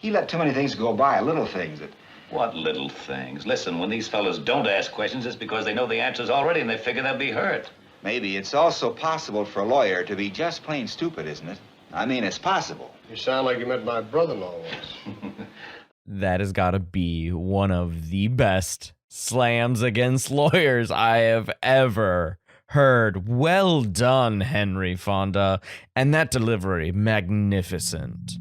He let too many things go by, little things that... What little things? Listen, when these fellas don't ask questions, it's because they know the answers already and they figure they'll be hurt. Maybe it's also possible for a lawyer to be just plain stupid, isn't it? I mean, it's possible. You sound like you met my brother-in-law once. That has got to be one of the best slams against lawyers I have ever heard. Well done, Henry Fonda. And that delivery, magnificent.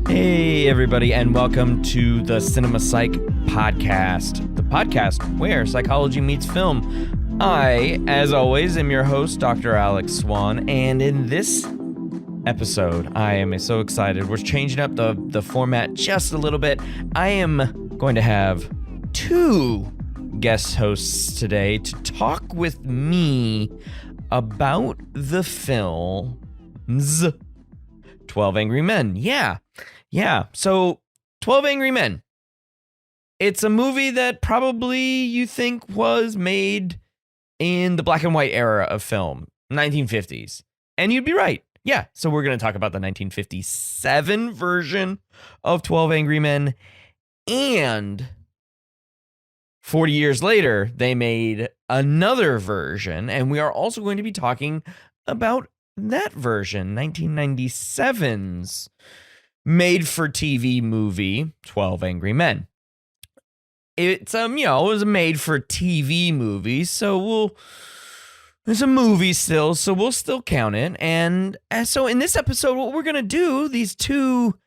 Hey, everybody, and welcome to the Cinema Psych Podcast, the podcast where psychology meets film. I, as always, am your host, Dr. Alex Swan, and in this episode, I am so excited. We're changing up the format just a little bit. I am going to have two guest hosts today to talk with me about the films 12 Angry Men. Yeah, so 12 Angry Men. It's a movie that probably you think was made in the black and white era of film, 1950s. And you'd be right. Yeah, so we're going to talk about the 1957 version of 12 Angry Men. And 40 years later, they made another version. And we are also going to be talking about that version, 1997's made-for-TV movie, 12 Angry Men. It's, it was a made-for-TV movie, so it's a movie still, so we'll still count it. And so in this episode, what we're going to do, these two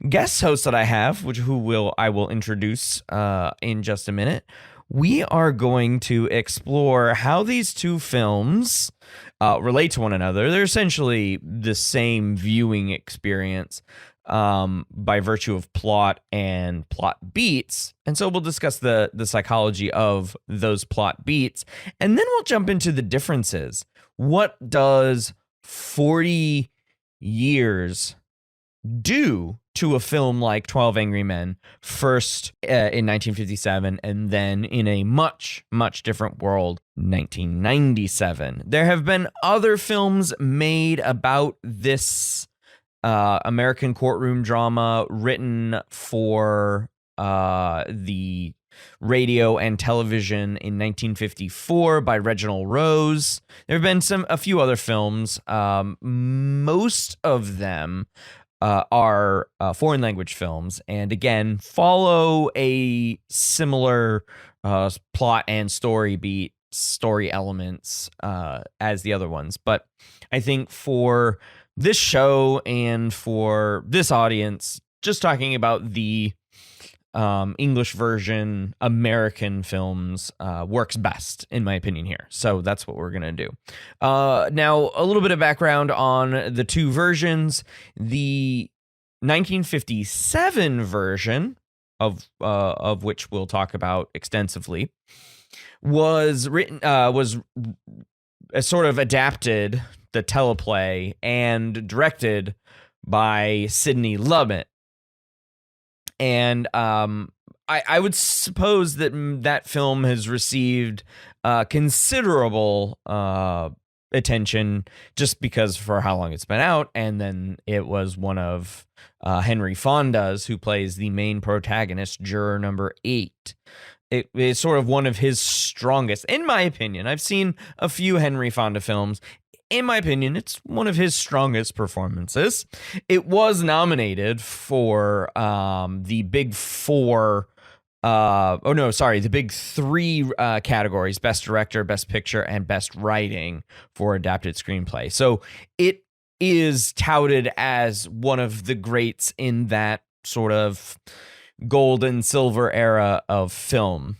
guest hosts that I have, I will introduce in just a minute, we are going to explore how these two films relate to one another. They're essentially the same viewing experience by virtue of plot and plot beats. And so we'll discuss the psychology of those plot beats. And then we'll jump into the differences. What does 40 years do to a film like 12 Angry Men, first in 1957 and then in a much, much different world, 1997. There have been other films made about this American courtroom drama written for the radio and television in 1954 by Reginald Rose. There have been a few other films. Most of them are foreign language films, and again follow a similar plot and story elements as the other ones. But I think for this show and for this audience, just talking about the English version American films works best, in my opinion, here. So that's what we're going to do. Now, a little bit of background on the two versions. The 1957 version, of which we'll talk about extensively, was sort of adapted, the teleplay, and directed by Sidney Lumet. And I would suppose that film has received considerable attention just because for how long it's been out. And then it was one of Henry Fonda's, who plays the main protagonist, juror number 8. It is sort of one of his strongest, in my opinion. I've seen a few Henry Fonda films. In my opinion, it's one of his strongest performances. It was nominated for the big four. The big three categories: Best Director, Best Picture, and Best Writing for Adapted Screenplay. So it is touted as one of the greats in that sort of gold and silver era of film.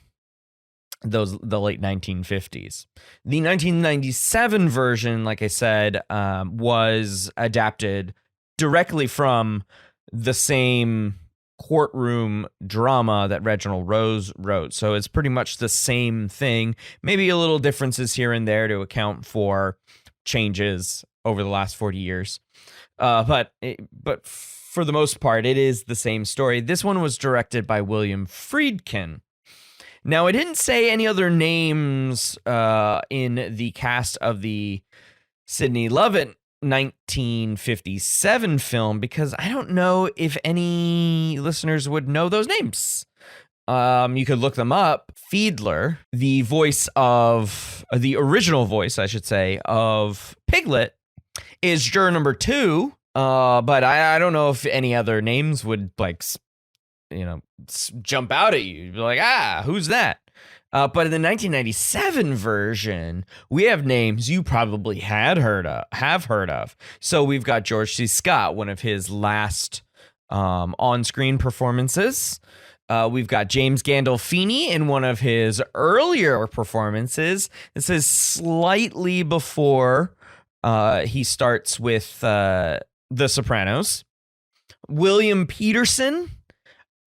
The late 1950s. The 1997 version, like I said, was adapted directly from the same courtroom drama that Reginald Rose wrote. So it's pretty much the same thing, maybe a little differences here and there to account for changes over the last 40 years. But for the most part, it is the same story. This one was directed by William Friedkin. Now, I didn't say any other names in the cast of the Sidney Lumet 1957 film because I don't know if any listeners would know those names. You could look them up. Fiedler, the original voice, I should say, of Piglet, is juror number 2. But I don't know if any other names would jump out at you. You'd be like, who's that? But in the 1997 version, we have names you probably have heard of. So we've got George C. Scott, one of his last on-screen performances. We've got James Gandolfini in one of his earlier performances. This is slightly before he starts with The Sopranos. William Peterson,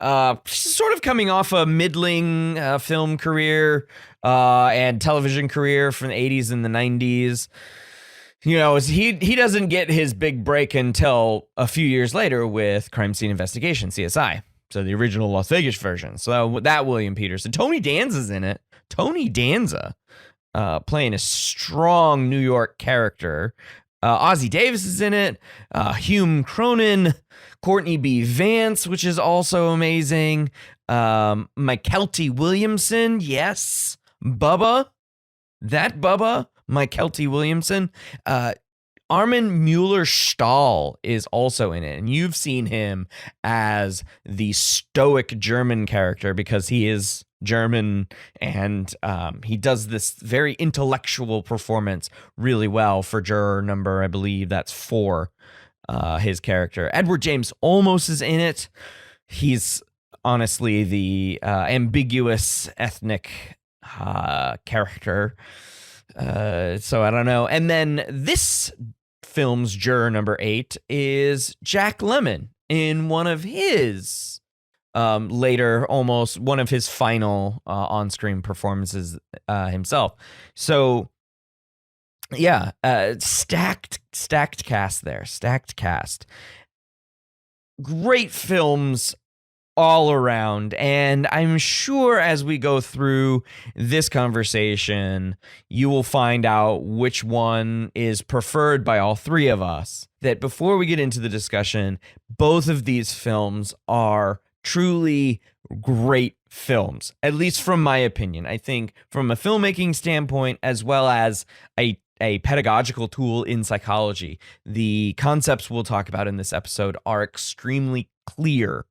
sort of coming off a middling film career and television career from the 80s and the 90s. You know, he doesn't get his big break until a few years later with Crime Scene Investigation, CSI. So the original Las Vegas version. So that William Peterson. Tony Danza's in it. Tony Danza playing a strong New York character. Ozzie Davis is in it. Hume Cronin. Courtney B. Vance, which is also amazing. Mykelti Williamson. Yes. Bubba. That Bubba. Mykelti Williamson. Armin Mueller-Stahl is also in it, and you've seen him as the stoic German character because he is German, and he does this very intellectual performance really well for juror number, I believe that's 4, his character. Edward James Olmos is in it. He's honestly the ambiguous ethnic character. So I don't know. And then this film's juror number 8 is Jack Lemmon in one of his later, almost one of his final on-screen performances himself. So yeah, stacked cast there, stacked cast. Great films all around, and I'm sure as we go through this conversation, you will find out which one is preferred by all three of us. That before we get into the discussion, both of these films are truly great films, at least from my opinion. I think from a filmmaking standpoint, as well as a pedagogical tool in psychology, the concepts we'll talk about in this episode are extremely clear,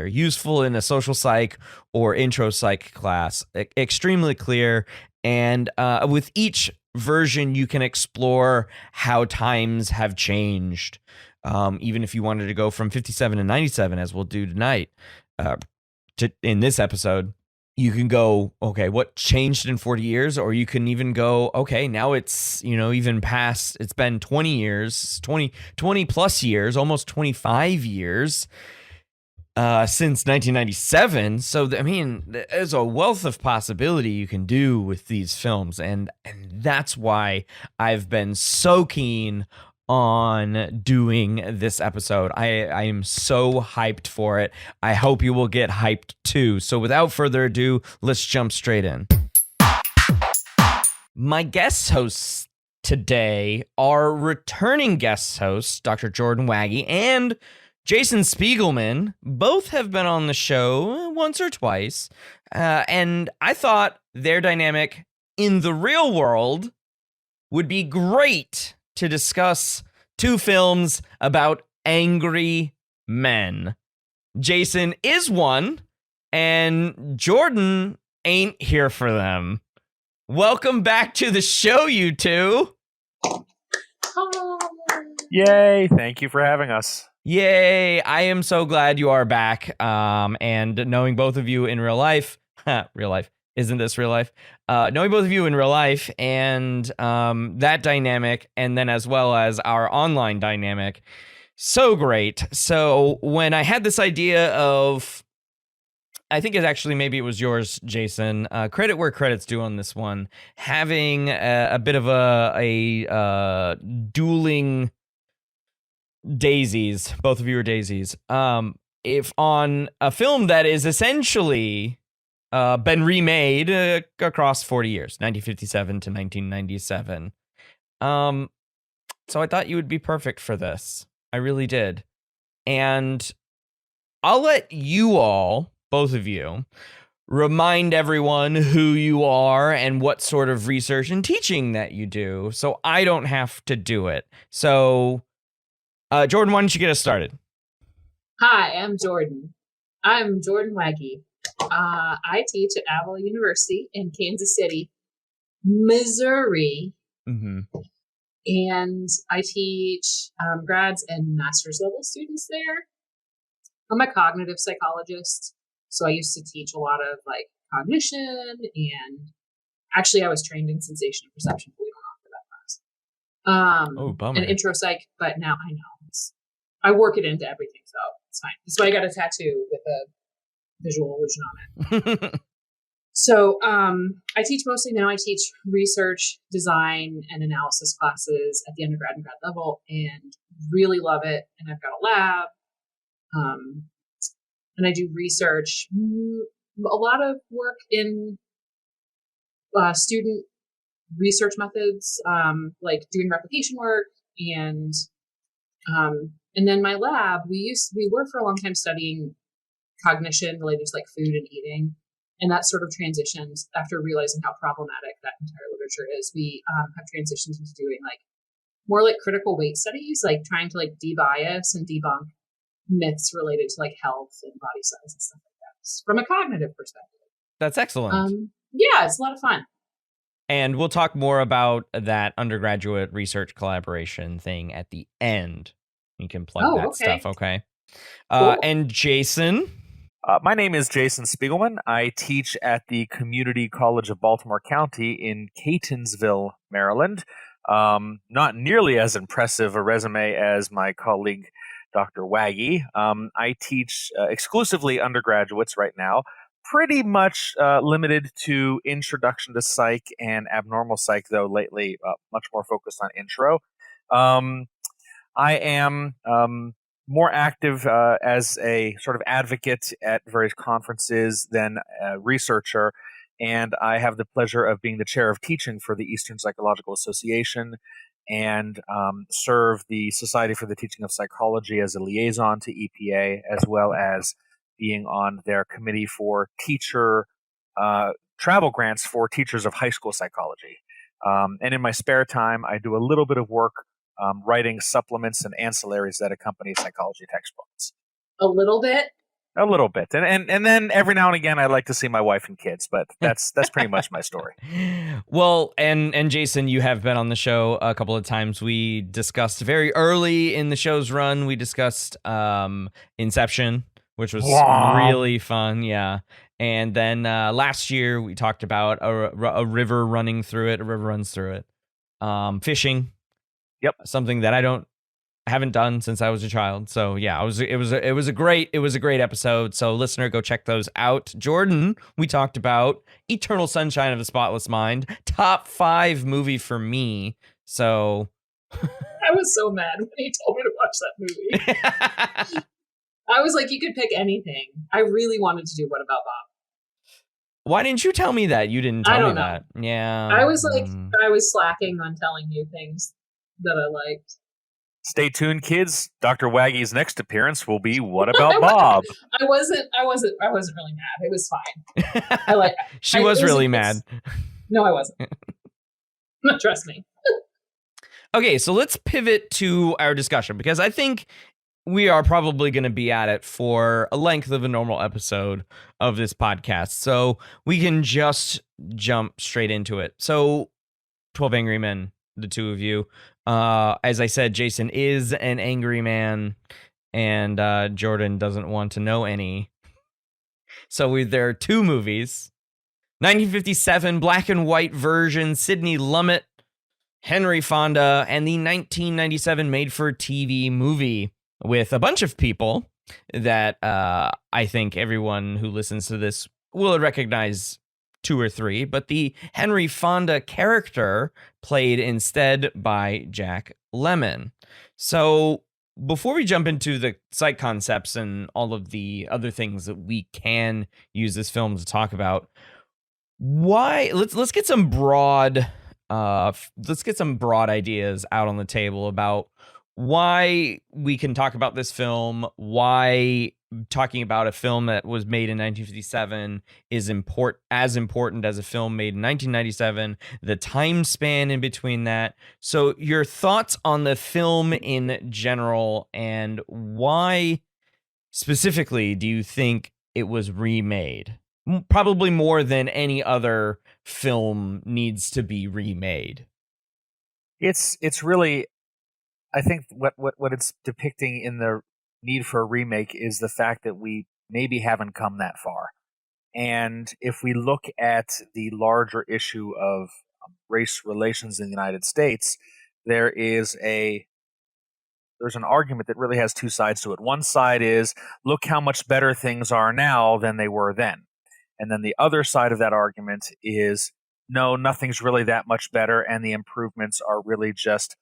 useful in a social psych or intro psych class, extremely clear. And with each version, you can explore how times have changed. Even if you wanted to go from 57 to 97, as we'll do tonight, in this episode, you can go, okay, what changed in 40 years? Or you can even go, okay, now it's, even past, it's been 20 years, 20 plus years, almost 25 years since 1997. So, there's a wealth of possibility you can do with these films. And that's why I've been so keen on doing this episode. I am so hyped for it. I hope you will get hyped too. So without further ado, let's jump straight in. My guest hosts today are returning guest hosts, Dr. Jordan Waggy and Jason Spiegelman. Both have been on the show once or twice, and I thought their dynamic in the real world would be great to discuss two films about angry men. Jason is one, and Jordan ain't here for them. Welcome back to the show, you two. Yay, thank you for having us. Yay, I am so glad you are back. And knowing both of you in real life, real life, isn't this real life? Knowing both of you in real life and that dynamic, and then as well as our online dynamic, So great. So when I had this idea of, I think maybe it was yours, Jason. Credit where credit's due on this one. Having a bit of a dueling daisies. Both of you are daisies. If on a film that is essentially been remade across 40 years, 1957 to 1997. So I thought you would be perfect for this. I really did. And I'll let you all, both of you, remind everyone who you are and what sort of research and teaching that you do, so I don't have to do it. So, Jordan, why don't you get us started? Hi, I'm Jordan. I'm Jordan Waggy. I teach at Avila University in Kansas City, Missouri. Mm-hmm. And I teach grads and master's level students there. I'm a cognitive psychologist, so I used to teach a lot of like cognition, and actually I was trained in sensation and perception, but we don't offer that class. Bummer. And intro psych, but now I know I work it into everything, so it's fine. That's why I got a tattoo with a visual illusion on it. So I teach mostly now. I teach research, design, and analysis classes at the undergrad and grad level, and really love it. And I've got a lab, and I do research. A lot of work in student research methods, like doing replication work, and then my lab. We were for a long time studying cognition related to like food and eating. And that sort of transitioned after realizing how problematic that entire literature is. We have transitioned into doing like more like critical weight studies, like trying to like de-bias and debunk myths related to like health and body size and stuff like that from a cognitive perspective. That's excellent. Yeah, it's a lot of fun. And we'll talk more about that undergraduate research collaboration thing at the end. You can plug that stuff, okay? Cool. And Jason? My name is Jason Spiegelman. I teach at the Community College of Baltimore County in Catonsville, Maryland. Not nearly as impressive a resume as my colleague, Dr. Waggy. I teach exclusively undergraduates right now, pretty much limited to introduction to psych and abnormal psych, though lately much more focused on intro. I am more active as a sort of advocate at various conferences than a researcher, and I have the pleasure of being the chair of teaching for the Eastern Psychological Association and serve the Society for the Teaching of Psychology as a liaison to EPA, as well as being on their committee for teacher travel grants for teachers of high school psychology. And in my spare time, I do a little bit of work writing supplements and ancillaries that accompany psychology textbooks. A little bit, and then every now and again, I like to see my wife and kids, but that's pretty much my story. Well, and Jason, you have been on the show a couple of times. We discussed very early in the show's run. We discussed Inception, which was really fun, yeah. And then last year we talked about a river running through it. A river runs through it. Fishing. Yep, something that I haven't done since I was a child. So yeah, it was a great episode. So listener, go check those out. Jordan, we talked about Eternal Sunshine of the Spotless Mind, top 5 movie for me. So I was so mad when he told me to watch that movie. I was like, you could pick anything. I really wanted to do What About Bob? Why didn't you tell me that? You didn't tell me that. Yeah. I was like, I was slacking on telling you things that I liked. Stay tuned, kids. Dr. Waggy's next appearance will be What About Bob? I wasn't really mad. It was fine. She was really mad. No, I wasn't. Trust me. Okay, so let's pivot to our discussion, because I think we are probably going to be at it for a length of a normal episode of this podcast. So we can just jump straight into it. So 12 Angry Men, the two of you. As I said, Jason is an angry man, and Jordan doesn't want to know any. So there are 2 movies. 1957 black and white version, Sidney Lumet, Henry Fonda, and the 1997 made-for-TV movie. with a bunch of people that I think everyone who listens to this will recognize 2 or 3, but the Henry Fonda character played instead by Jack Lemmon. So before we jump into the psych concepts and all of the other things that we can use this film to talk about, let's get some broad ideas out on the table about why we can talk about this film, why talking about a film that was made in 1957 is as important as a film made in 1997, the time span in between that. So your thoughts on the film in general, and why specifically do you think it was remade? Probably more than any other film needs to be remade. It's really, I think what it's depicting in the need for a remake is the fact that we maybe haven't come that far. And if we look at the larger issue of race relations in the United States, there's an argument that really has 2 sides to it. One side is, look how much better things are now than they were then. And then the other side of that argument is, no, nothing's really that much better, and the improvements are really just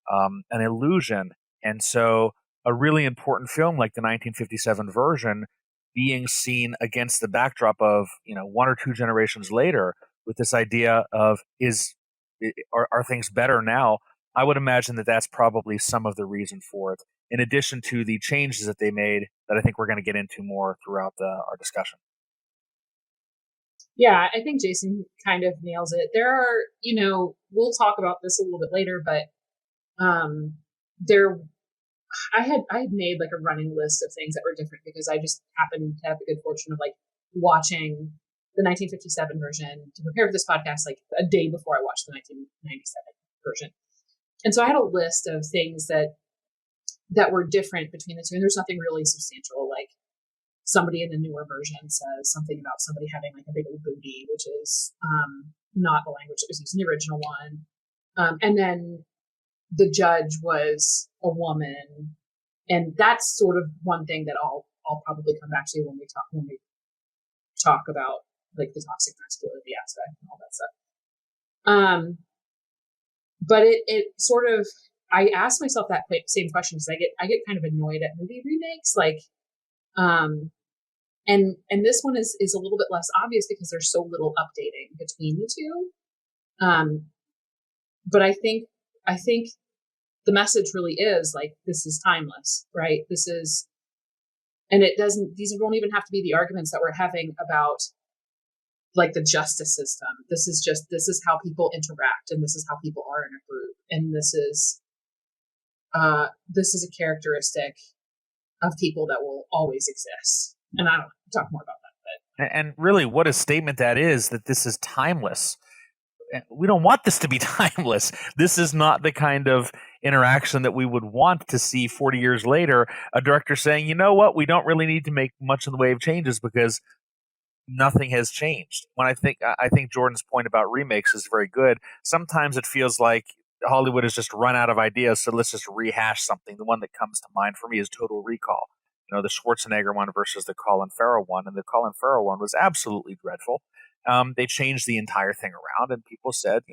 an illusion. And so a really important film like the 1957 version being seen against the backdrop of, 1 or 2 generations later, with this idea of are things better now? I would imagine that that's probably some of the reason for it, in addition to the changes that they made that I think we're going to get into more throughout our discussion. Yeah, I think Jason kind of nails it. There are, we'll talk about this a little bit later, but I had made like a running list of things that were different because I just happened to have the good fortune of like watching the 1957 version to prepare for this podcast like a day before I watched the 1997 version. And so I had a list of things that were different between the two, and there's nothing really substantial. Like somebody in the newer version says something about somebody having like a big old booty, which is not the language that was used in the original one. And then the judge was a woman, and that's sort of one thing that I'll probably come back to when we talk about like the toxic masculinity aspect and all that stuff. But it sort of, I asked myself that same question because I get kind of annoyed at movie remakes, like, and this one is a little bit less obvious because there's so little updating between the two. But I think the message really is like, this is timeless, right? This is, and these won't even have to be the arguments that we're having about like the justice system. This is how people interact, and this is how people are in a group. And this is a characteristic of people that will always exist. And I don't talk more about that. But. And really what a statement that is, that this is timeless. We don't want this to be timeless. This is not the kind of interaction that we would want to see 40 years later, a director saying, you know what, we don't really need to make much in the way of changes because nothing has changed. When I think Jordan's point about remakes is very good. Sometimes it feels like Hollywood has just run out of ideas, so let's just rehash something. The one that comes to mind for me is Total Recall. The Schwarzenegger one versus the Colin Farrell one, and the Colin Farrell one was absolutely dreadful. They changed the entire thing around, and people said,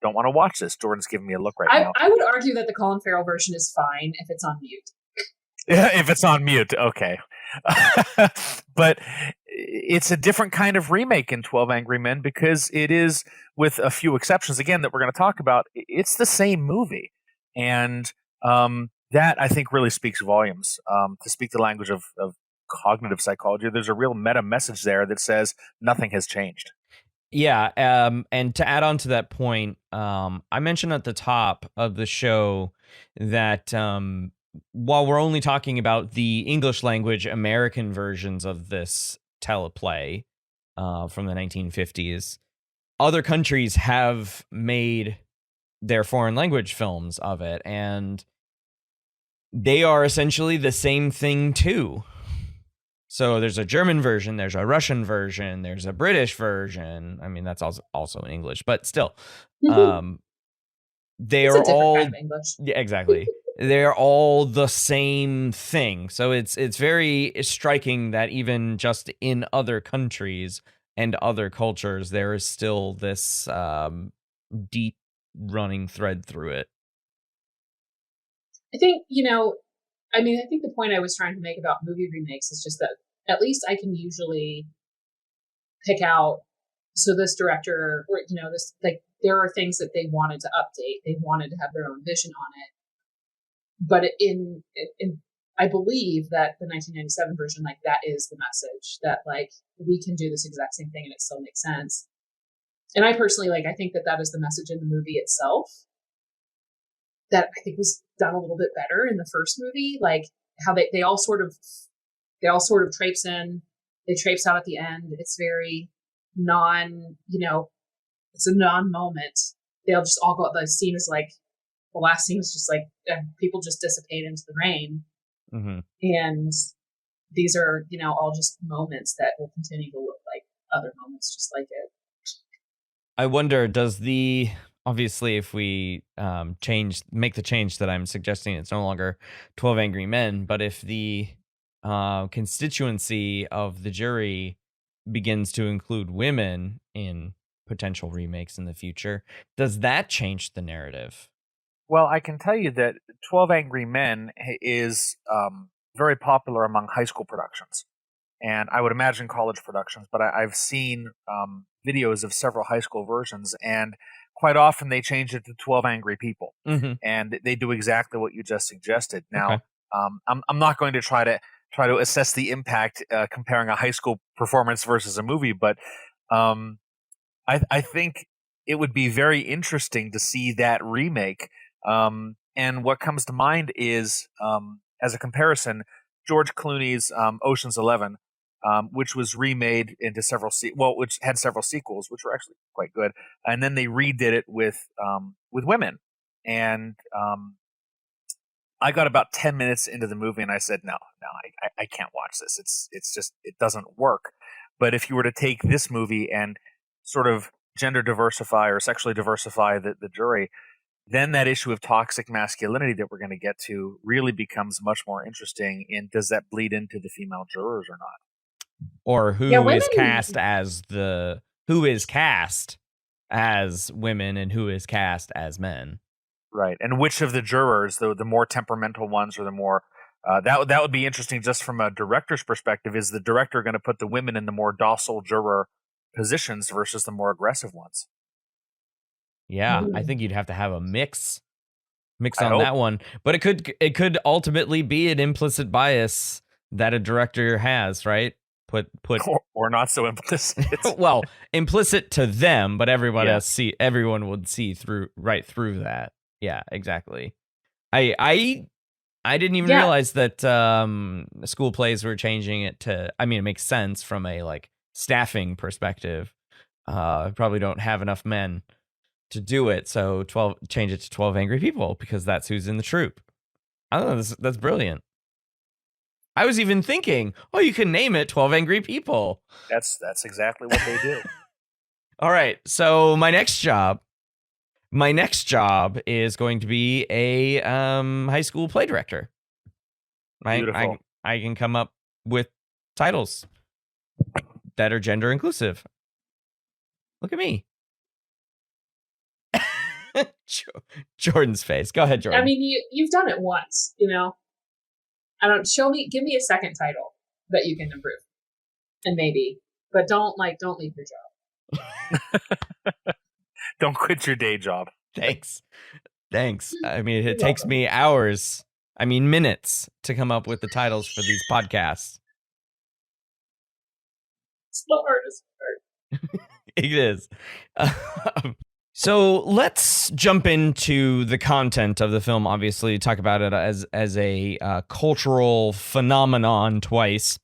don't want to watch this. Jordan's giving me a look right now. I would argue that the Colin Farrell version is fine if it's on mute. Yeah, if it's on mute, okay. But it's a different kind of remake in 12 Angry Men because it is, with a few exceptions, again, that we're going to talk about, it's the same movie. And that, I think, really speaks volumes. To speak the language of cognitive psychology, there's a real meta message there that says nothing has changed. Yeah, and to add on to that point, I mentioned at the top of the show that while we're only talking about the English language American versions of this teleplay from the 1950s, other countries have made their foreign language films of it, and they are essentially the same thing too. So there's a German version, there's a Russian version, there's a British version. I mean, that's also in English, but still, they are all kind of English. Yeah, exactly. they're all the same thing. So it's very striking that even just in other countries and other cultures, there is still this deep running thread through it. I think, I think the point I was trying to make about movie remakes is just that at least I can usually pick out, so this director, or, this, like, there are things that they wanted to update. They wanted to have their own vision on it. But I believe that the 1997 version, like, that is the message, that, like, we can do this exact same thing and it still makes sense. And I personally, like, I think that is the message in the movie itself that I think was done a little bit better in the first movie. Like, how they all sort of traipse in, they traipse out at the end. It's very it's a non-moment. They'll just all go, the scene is like, the last scene is just like, people just dissipate into the rain. Mm-hmm. And these are, all just moments that will continue to look like other moments just like it. I wonder, obviously, if we make the change that I'm suggesting, it's no longer 12 Angry Men, but if the constituency of the jury begins to include women in potential remakes in the future, does that change the narrative? Well, I can tell you that 12 Angry Men is very popular among high school productions. And I would imagine college productions, but I've seen videos of several high school versions, and quite often they change it to 12 Angry People. Mm-hmm. And they do exactly what you just suggested. Now, Okay. I'm not going to try to assess the impact comparing a high school performance versus a movie, but I think it would be very interesting to see that remake. And what comes to mind is, as a comparison, George Clooney's Ocean's 11, which was remade into which had several sequels, which were actually quite good, and then they redid it with women. And I got about 10 minutes into the movie, and I said, no, I can't watch this. It's just, it doesn't work. But if you were to take this movie and sort of gender diversify or sexually diversify the jury, then that issue of toxic masculinity that we're going to get to really becomes much more interesting. And does that bleed into the female jurors or not? Or who is cast as women and who is cast as men? Right, and which of the jurors, the more temperamental ones, or the more that would be interesting just from a director's perspective. Is the director going to put the women in the more docile juror positions versus the more aggressive ones? Yeah, I think you'd have to have a mix on that one. But it could ultimately be an implicit bias that a director has, right? Put or not so implicit. Well, implicit to them, but everyone would see right through that. Yeah, exactly. I didn't even realize that school plays were changing it to. I mean, it makes sense from a like staffing perspective. Probably don't have enough men to do it, so change it to 12 Angry People because that's who's in the troupe. I don't know. That's brilliant. I was even thinking, you can name it 12 Angry People. That's exactly what they do. All right, so my next job is going to be a high school play director. Beautiful. I can come up with titles that are gender inclusive. Look at me. Jordan's face. Go ahead, Jordan. I mean, you've done it once, give me a second title that you can improve. And maybe, but don't leave your job. Don't quit your day job. Thanks. I mean, it takes me hours, minutes to come up with the titles for these podcasts. It's the hardest part. It is. So let's jump into the content of the film. Obviously, talk about it as a cultural phenomenon twice.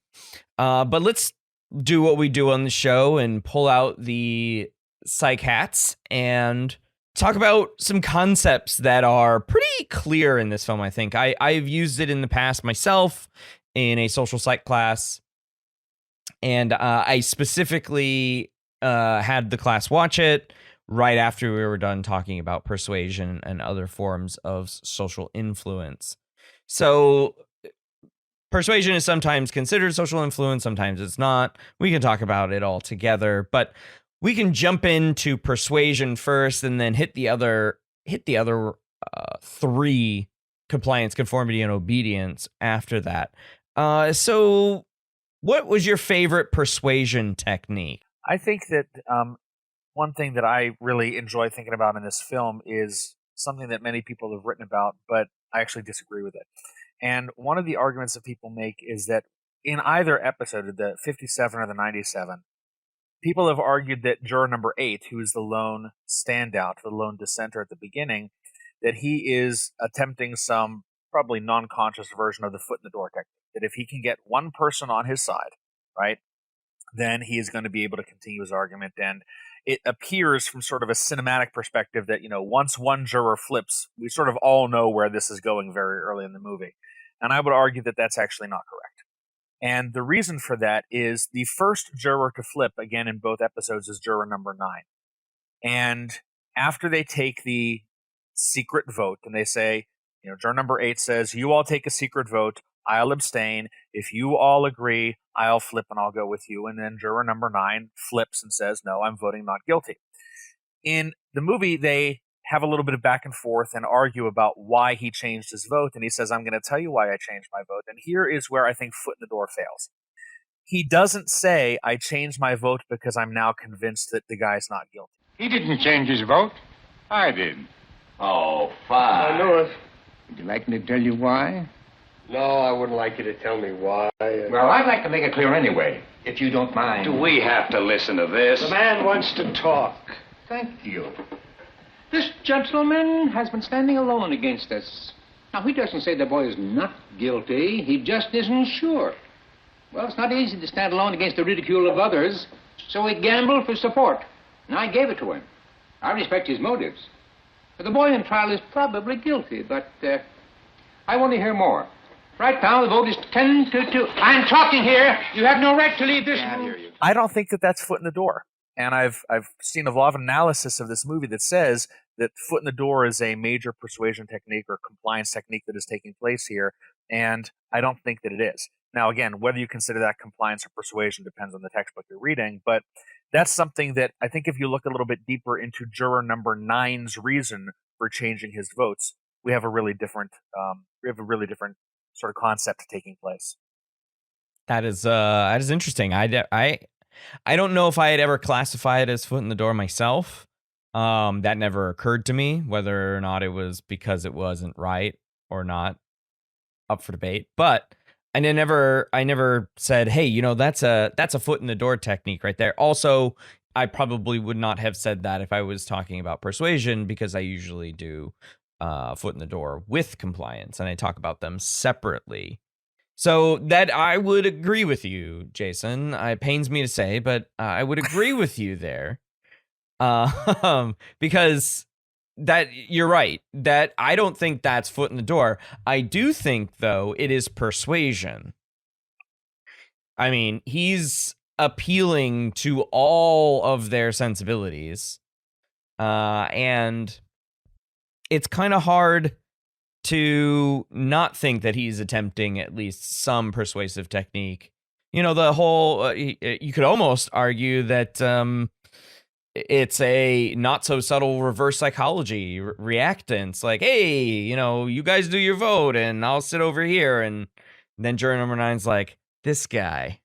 But let's do what we do on the show and pull out the psych hats and talk about some concepts that are pretty clear in this film, I think. I've used it in the past myself in a social psych class. And I specifically had the class watch it, right after we were done talking about persuasion and other forms of social influence. So persuasion is sometimes considered social influence, sometimes it's not. We can talk about it all together, but we can jump into persuasion first and then hit the other three: compliance, conformity, and obedience after that. So what was your favorite persuasion technique? I think that one thing that I really enjoy thinking about in this film is something that many people have written about, but I actually disagree with it. And one of the arguments that people make is that in either episode, the 57 or the 97, people have argued that juror number 8, who is the lone standout, the lone dissenter at the beginning, that he is attempting some probably non-conscious version of the foot in the door technique. That if he can get one person on his side, right, then he is going to be able to continue his argument. And it appears from sort of a cinematic perspective that, once one juror flips, we sort of all know where this is going very early in the movie. And I would argue that that's actually not correct. And the reason for that is the first juror to flip, again, in both episodes, is juror number 9. And after they take the secret vote and they say, juror number 8 says, you all take a secret vote, I'll abstain. If you all agree, I'll flip and I'll go with you. And then juror number 9 flips and says, no, I'm voting not guilty. In the movie, they have a little bit of back and forth and argue about why he changed his vote. And he says, I'm going to tell you why I changed my vote. And here is where I think foot in the door fails. He doesn't say, I changed my vote because I'm now convinced that the guy's not guilty. He didn't change his vote. I did. Oh, fine. I know it. Would you like me to tell you why? No, I wouldn't like you to tell me why. Well, I'd like to make it clear anyway, if you don't mind. Do we have to listen to this? The man wants to talk. Thank you. This gentleman has been standing alone against us. Now, he doesn't say the boy is not guilty. He just isn't sure. Well, it's not easy to stand alone against the ridicule of others, so he gambled for support, and I gave it to him. I respect his motives. But the boy in trial is probably guilty, but I want to hear more. Right now, the vote is 10 to 2. I'm talking here. You have no right to leave this room. I don't think that that's foot in the door. And I've seen a lot of analysis of this movie that says that foot in the door is a major persuasion technique or compliance technique that is taking place here. And I don't think that it is. Now, again, whether you consider that compliance or persuasion depends on the textbook you're reading. But that's something that I think if you look a little bit deeper into juror number 9's reason for changing his votes, we have a really different sort of concept taking place. That is interesting. I don't know if I had ever classified it as foot in the door myself. That never occurred to me, whether or not it was because it wasn't right or not, up for debate. But I never said, hey, that's a foot in the door technique right there. Also, I probably would not have said that if I was talking about persuasion, because I usually do foot in the door with compliance, and I talk about them separately. So that I would agree with you, Jason. It pains me to say, but I would agree with you there, because that you're right. That I don't think that's foot in the door. I do think, though, it is persuasion. I mean, he's appealing to all of their sensibilities, and it's kind of hard to not think that he's attempting at least some persuasive technique. The whole, you could almost argue that it's a not so subtle reverse psychology reactance. Like, hey, you guys do your vote and I'll sit over here. And then juror number 9's like, this guy.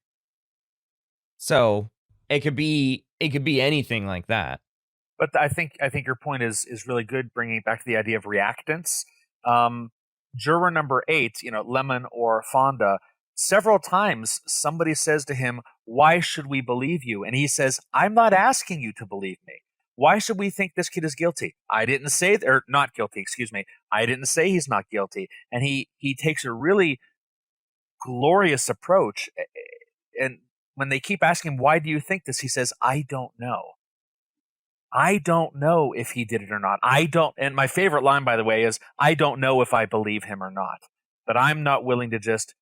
So it could be anything like that. But I think your point is really good, bringing it back to the idea of reactance. Juror number 8, Lemmon or Fonda, several times somebody says to him, why should we believe you? And he says, I'm not asking you to believe me. Why should we think this kid is guilty? I didn't say, or not guilty, excuse me. I didn't say he's not guilty. And he takes a really glorious approach. And when they keep asking him, why do you think this? He says, I don't know. I don't know if he did it or not. And my favorite line, by the way, is, I don't know if I believe him or not. But I'm not willing to just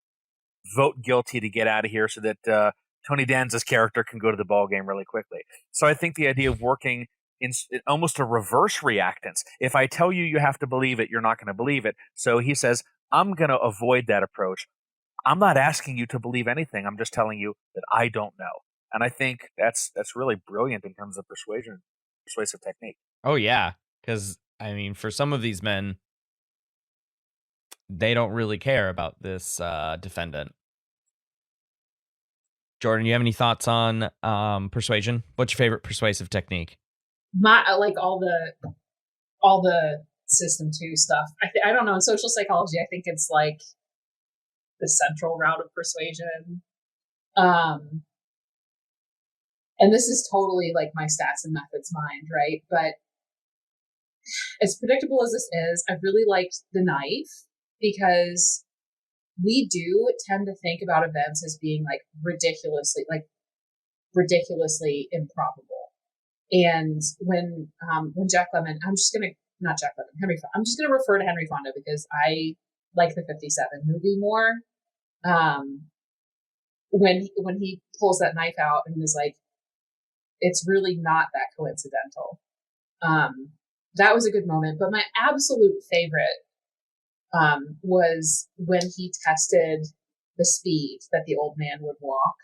vote guilty to get out of here so that Tony Danza's character can go to the ball game really quickly. So I think the idea of working almost a reverse reactance. If I tell you have to believe it, you're not going to believe it. So he says, I'm going to avoid that approach. I'm not asking you to believe anything. I'm just telling you that I don't know. And I think that's really brilliant in terms of persuasive technique. Oh, yeah. Because, I mean, for some of these men, they don't really care about this defendant. Jordan, you have any thoughts on persuasion? What's your favorite persuasive technique? I like all the system 2 stuff. I don't know. In social psychology, I think it's like the central route of persuasion. And this is totally like my stats and methods mind, right? But as predictable as this is, I really liked the knife, because we do tend to think about events as being like ridiculously improbable. And when Jack Lemmon, Henry Fonda, I'm just gonna refer to Henry Fonda because I like the 57 movie more. When he pulls that knife out and is like, it's really not that coincidental. That was a good moment. But my absolute favorite was when he tested the speed that the old man would walk.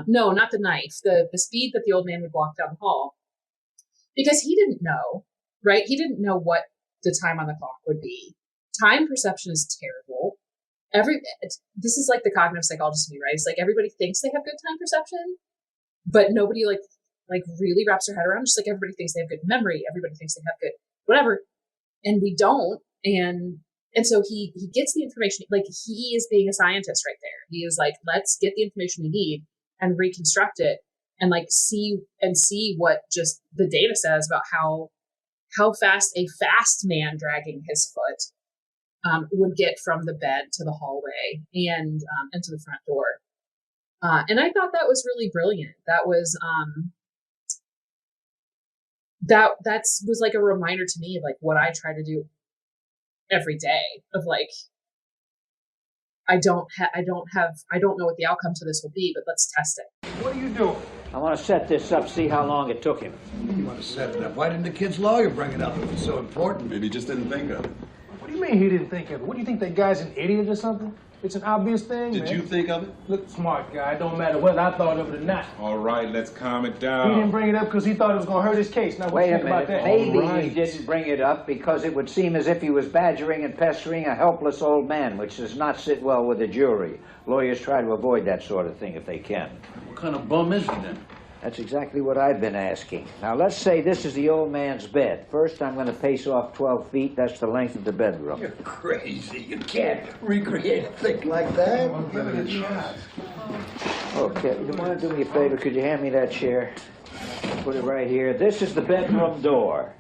No, not the knife. The speed that the old man would walk down the hall. Because he didn't know, right? He didn't know what the time on the clock would be. Time perception is terrible. This is like the cognitive psychologist in me, right? It's like everybody thinks they have good time perception, but nobody like really wraps their head around. Just like everybody thinks they have good memory, everybody thinks they have good whatever, and we don't. And so he gets the information, like he is being a scientist right there. He is like, let's get the information we need and reconstruct it and like see what just the data says about how fast a fast man dragging his foot would get from the bed to the hallway and to the front door. And I thought that was really brilliant. That was that was like a reminder to me, like what I try to do every day of like, I don't know what the outcome to this will be, but let's test it. What are you doing? I want to set this up, see how long it took him. You want to set it up? Why didn't the kid's lawyer bring it up if it's so important? Maybe he just didn't think of it. What do you mean he didn't think of it? What do you think, that guy's an idiot or something? It's an obvious thing, Did man. you think of it? Look, smart guy. It don't matter whether I thought of it or not. All right, let's calm it He down. didn't bring it up because he thought it was going to hurt his case. Now, what Wait you a think about minute. that? Maybe he didn't bring it up because it would seem as if he was badgering and pestering a helpless old man, which does not sit well with a jury. Lawyers try to avoid that sort of thing if they can. What kind of bum is he then? That's exactly what I've been asking. Now, let's say this is the old man's bed. First, I'm going to pace off 12 feet. That's the length of the bedroom. You're crazy. You can't recreate a thing like that. Give it a shot. Okay, you want to do me a favor? Could you hand me that chair? Put it right here. This is the bedroom door.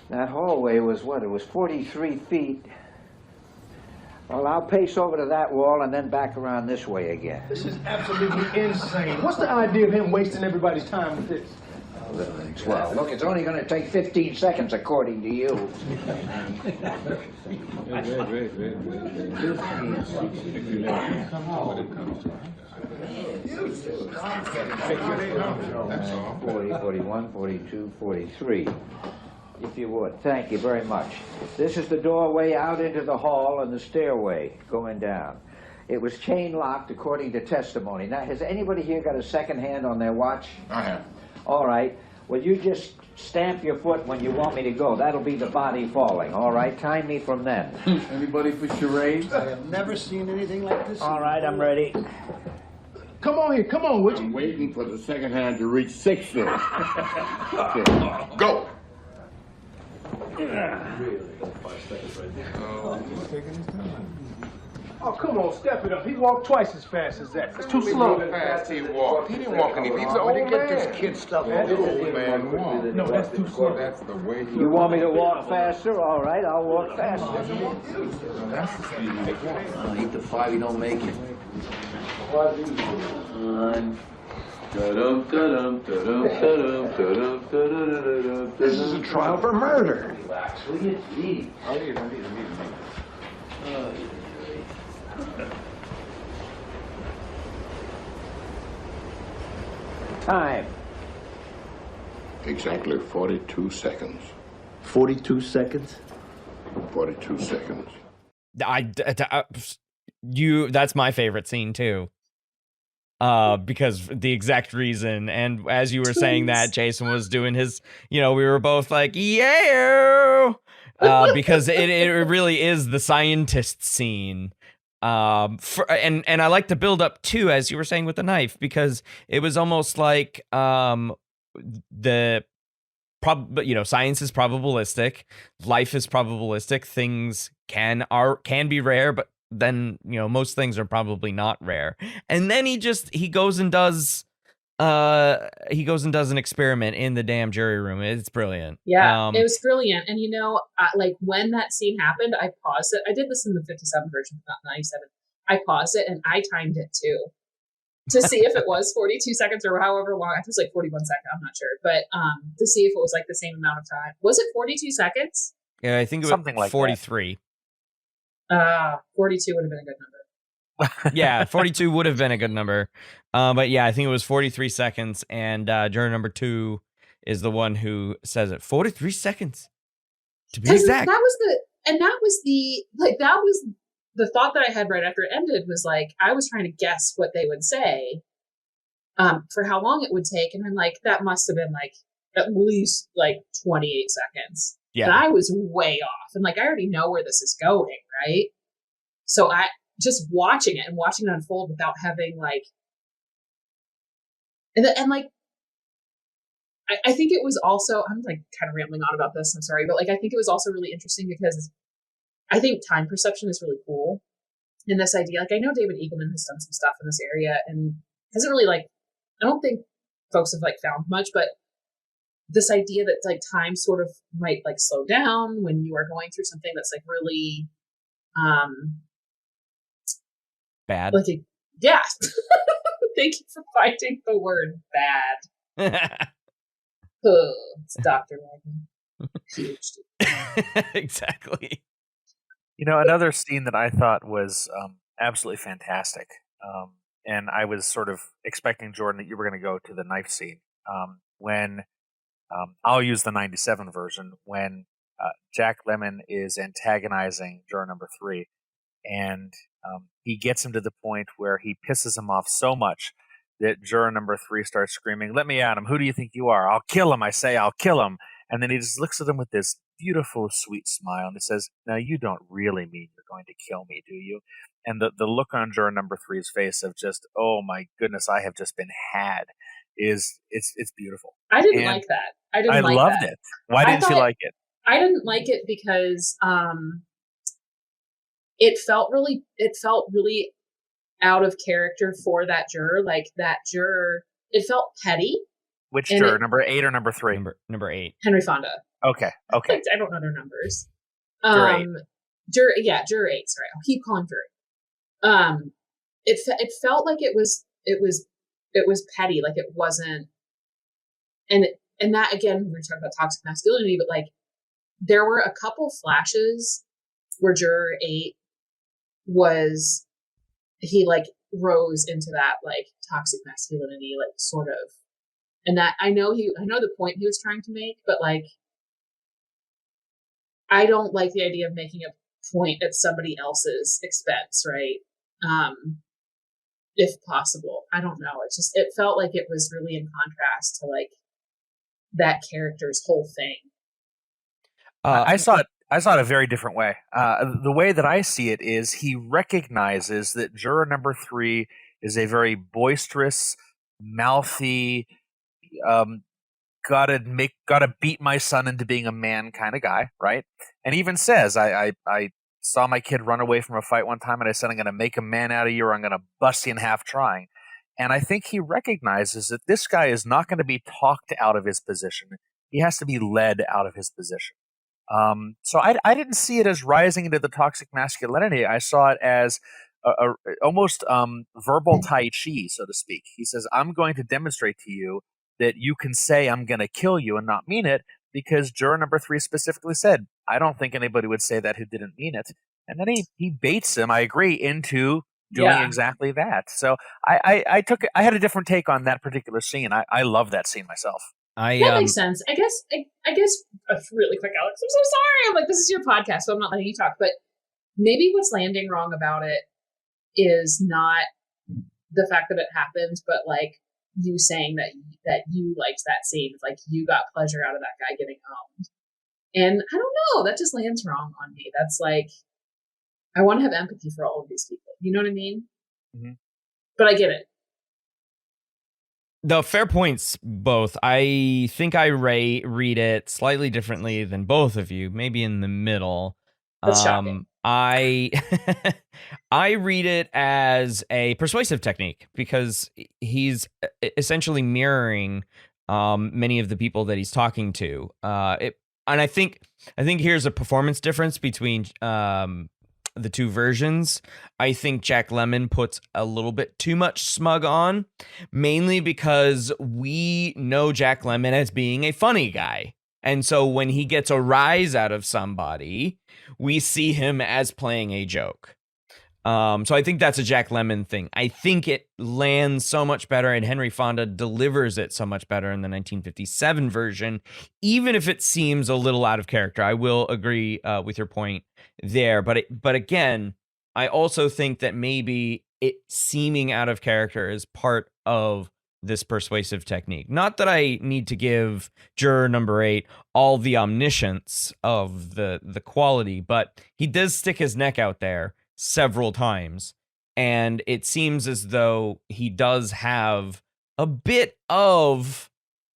That hallway was what? It was 43 feet. Well, I'll pace over to that wall and then back around this way again. This is absolutely insane. What's the idea of him wasting everybody's time with this? Well, look, it's only going to take 15 seconds, according to you. That's all. 40, 41, 42, 43. If you would. Thank you very much. This is the doorway out into the hall and the stairway going down. It was chain locked according to testimony. Now, has anybody here got a second hand on their watch? I have. All right. Well, you just stamp your foot when you want me to go. That'll be the body falling. All right. Time me from then. Anybody for charades? I have never seen anything like this. All right. I'm ready. Come on here. Come on, would you? I'm waiting for the second hand to reach 60. Okay. Go. Oh, come on, step it up. He walked twice as fast as that. It's too slow. Fast he walked. He didn't walk any. He's an old man. Get this kid stuff off. Old man walk. No, that's too slow. That's the way he You want me to walk faster? All right. I'll walk faster. That's the speed he walks. I'll eat the 5, he don't make it. This is a trial for murder. Relax, will you? Easy. I'll eat him. Time. Exactly 42 seconds. 42 seconds? 42 seconds. That's my favorite scene too. Because the exact reason, and as you were saying that, Jason was doing his, we were both like, yeah, because it really is the scientist scene. And I like to build up too, as you were saying with the knife, because it was almost like science is probabilistic, life is probabilistic, things can be rare, but then most things are probably not rare. And then he goes and does an experiment in the damn jury room. It's brilliant. Yeah, it was brilliant. And like when that scene happened, I paused it. I did this in the 57 version, not 97. I paused it and I timed it too to see if it was 42 seconds or however long. I think it was like 41 seconds. I'm not sure, but to see if it was like the same amount of time. Was it 42 seconds? Yeah, I think it was something like 43. 42 would have been a good number. Yeah, 42 would have been a good number. But yeah, I think it was 43 seconds, and juror number 2 is the one who says it. 43 seconds, to be exact. That was the thought that I had right after it ended, was like, I was trying to guess what they would say, for how long it would take, and I'm like, that must have been like at least like 28 seconds. Yeah. And I was way off, and like, I already know where this is going, right? So I just watching it unfold without having like, and like, I think it was also, I'm like kind of rambling on about this, I'm sorry, but like, I think it was also really interesting because I think time perception is really cool. And this idea, like, I know David Eagleman has done some stuff in this area and hasn't really like, I don't think folks have like found much, but this idea that like time sort of might like slow down when you are going through something that's like really bad. Like yeah. Thank you for finding the word bad. It's Dr. Waggy. PhD. Exactly. Another scene that I thought was absolutely fantastic, and I was sort of expecting, Jordan, that you were going to go to the knife scene, when I'll use the 97 version, when Jack Lemmon is antagonizing juror number 3, and he gets him to the point where he pisses him off so much that juror number 3 starts screaming, "Let me at him. Who do you think you are? I'll kill him. I say I'll kill him." And then he just looks at him with this beautiful, sweet smile, and he says, "Now, you don't really mean you're going to kill me, do you?" And the look on juror number 3's face of just, oh my goodness, I have just been had, it's beautiful. I didn't like that. I loved it. Why didn't you like it? I didn't like it because it felt really out of character for that juror. Like, that juror, it felt petty. Which juror, number 8 or number 3? Number 8. Henry Fonda. Okay. I don't know their numbers. Juror 8. Juror 8. Sorry, I'll keep calling juror 8. It felt like it was petty, like it wasn't, and that, again, we were talking about toxic masculinity, but like, there were a couple flashes where juror 8 he like rose into that like toxic masculinity, like sort of. And that I know the point he was trying to make, but like, I don't like the idea of making a point at somebody else's expense, right? If possible. I don't know. It felt like it was really in contrast to like that character's whole thing. I saw it a very different way. The way that I see it is he recognizes that juror number 3 is a very boisterous, mouthy, gotta beat my son into being a man kind of guy, right? And even says, I saw my kid run away from a fight one time, and I said, I'm going to make a man out of you, or I'm going to bust you in half trying. And I think he recognizes that this guy is not going to be talked out of his position. He has to be led out of his position. So I didn't see it as rising into the toxic masculinity. I saw it as almost verbal Tai Chi, so to speak. He says, I'm going to demonstrate to you that you can say I'm going to kill you and not mean it, because juror number 3 specifically said, I don't think anybody would say that who didn't mean it. And then he baits him, I agree, into doing exactly that. So I had a different take on that particular scene. I love that scene myself. That makes sense. I guess really quick, Alex. I'm so sorry. I'm like, this is your podcast, so I'm not letting you talk. But maybe what's landing wrong about it is not the fact that it happened, but like you saying that you liked that scene, like you got pleasure out of that guy getting owned. And I don't know, that just lands wrong on me. That's like, I want to have empathy for all of these people. You know what I mean? Mm-hmm. But I get it. The fair points, both. I think I read it slightly differently than both of you, maybe in the middle. That's shocking. I read it as a persuasive technique because he's essentially mirroring many of the people that he's talking to. And I think here's a performance difference between the two versions. I think Jack Lemmon puts a little bit too much smug on, mainly because we know Jack Lemmon as being a funny guy. And so when he gets a rise out of somebody, we see him as playing a joke. So I think that's a Jack Lemmon thing. I think it lands so much better, and Henry Fonda delivers it so much better in the 1957 version, even if it seems a little out of character. I will agree with your point there. But again, I also think that maybe it seeming out of character is part of this persuasive technique. Not that I need to give juror number 8 all the omniscience of the quality, but he does stick his neck out there several times, and it seems as though he does have a bit of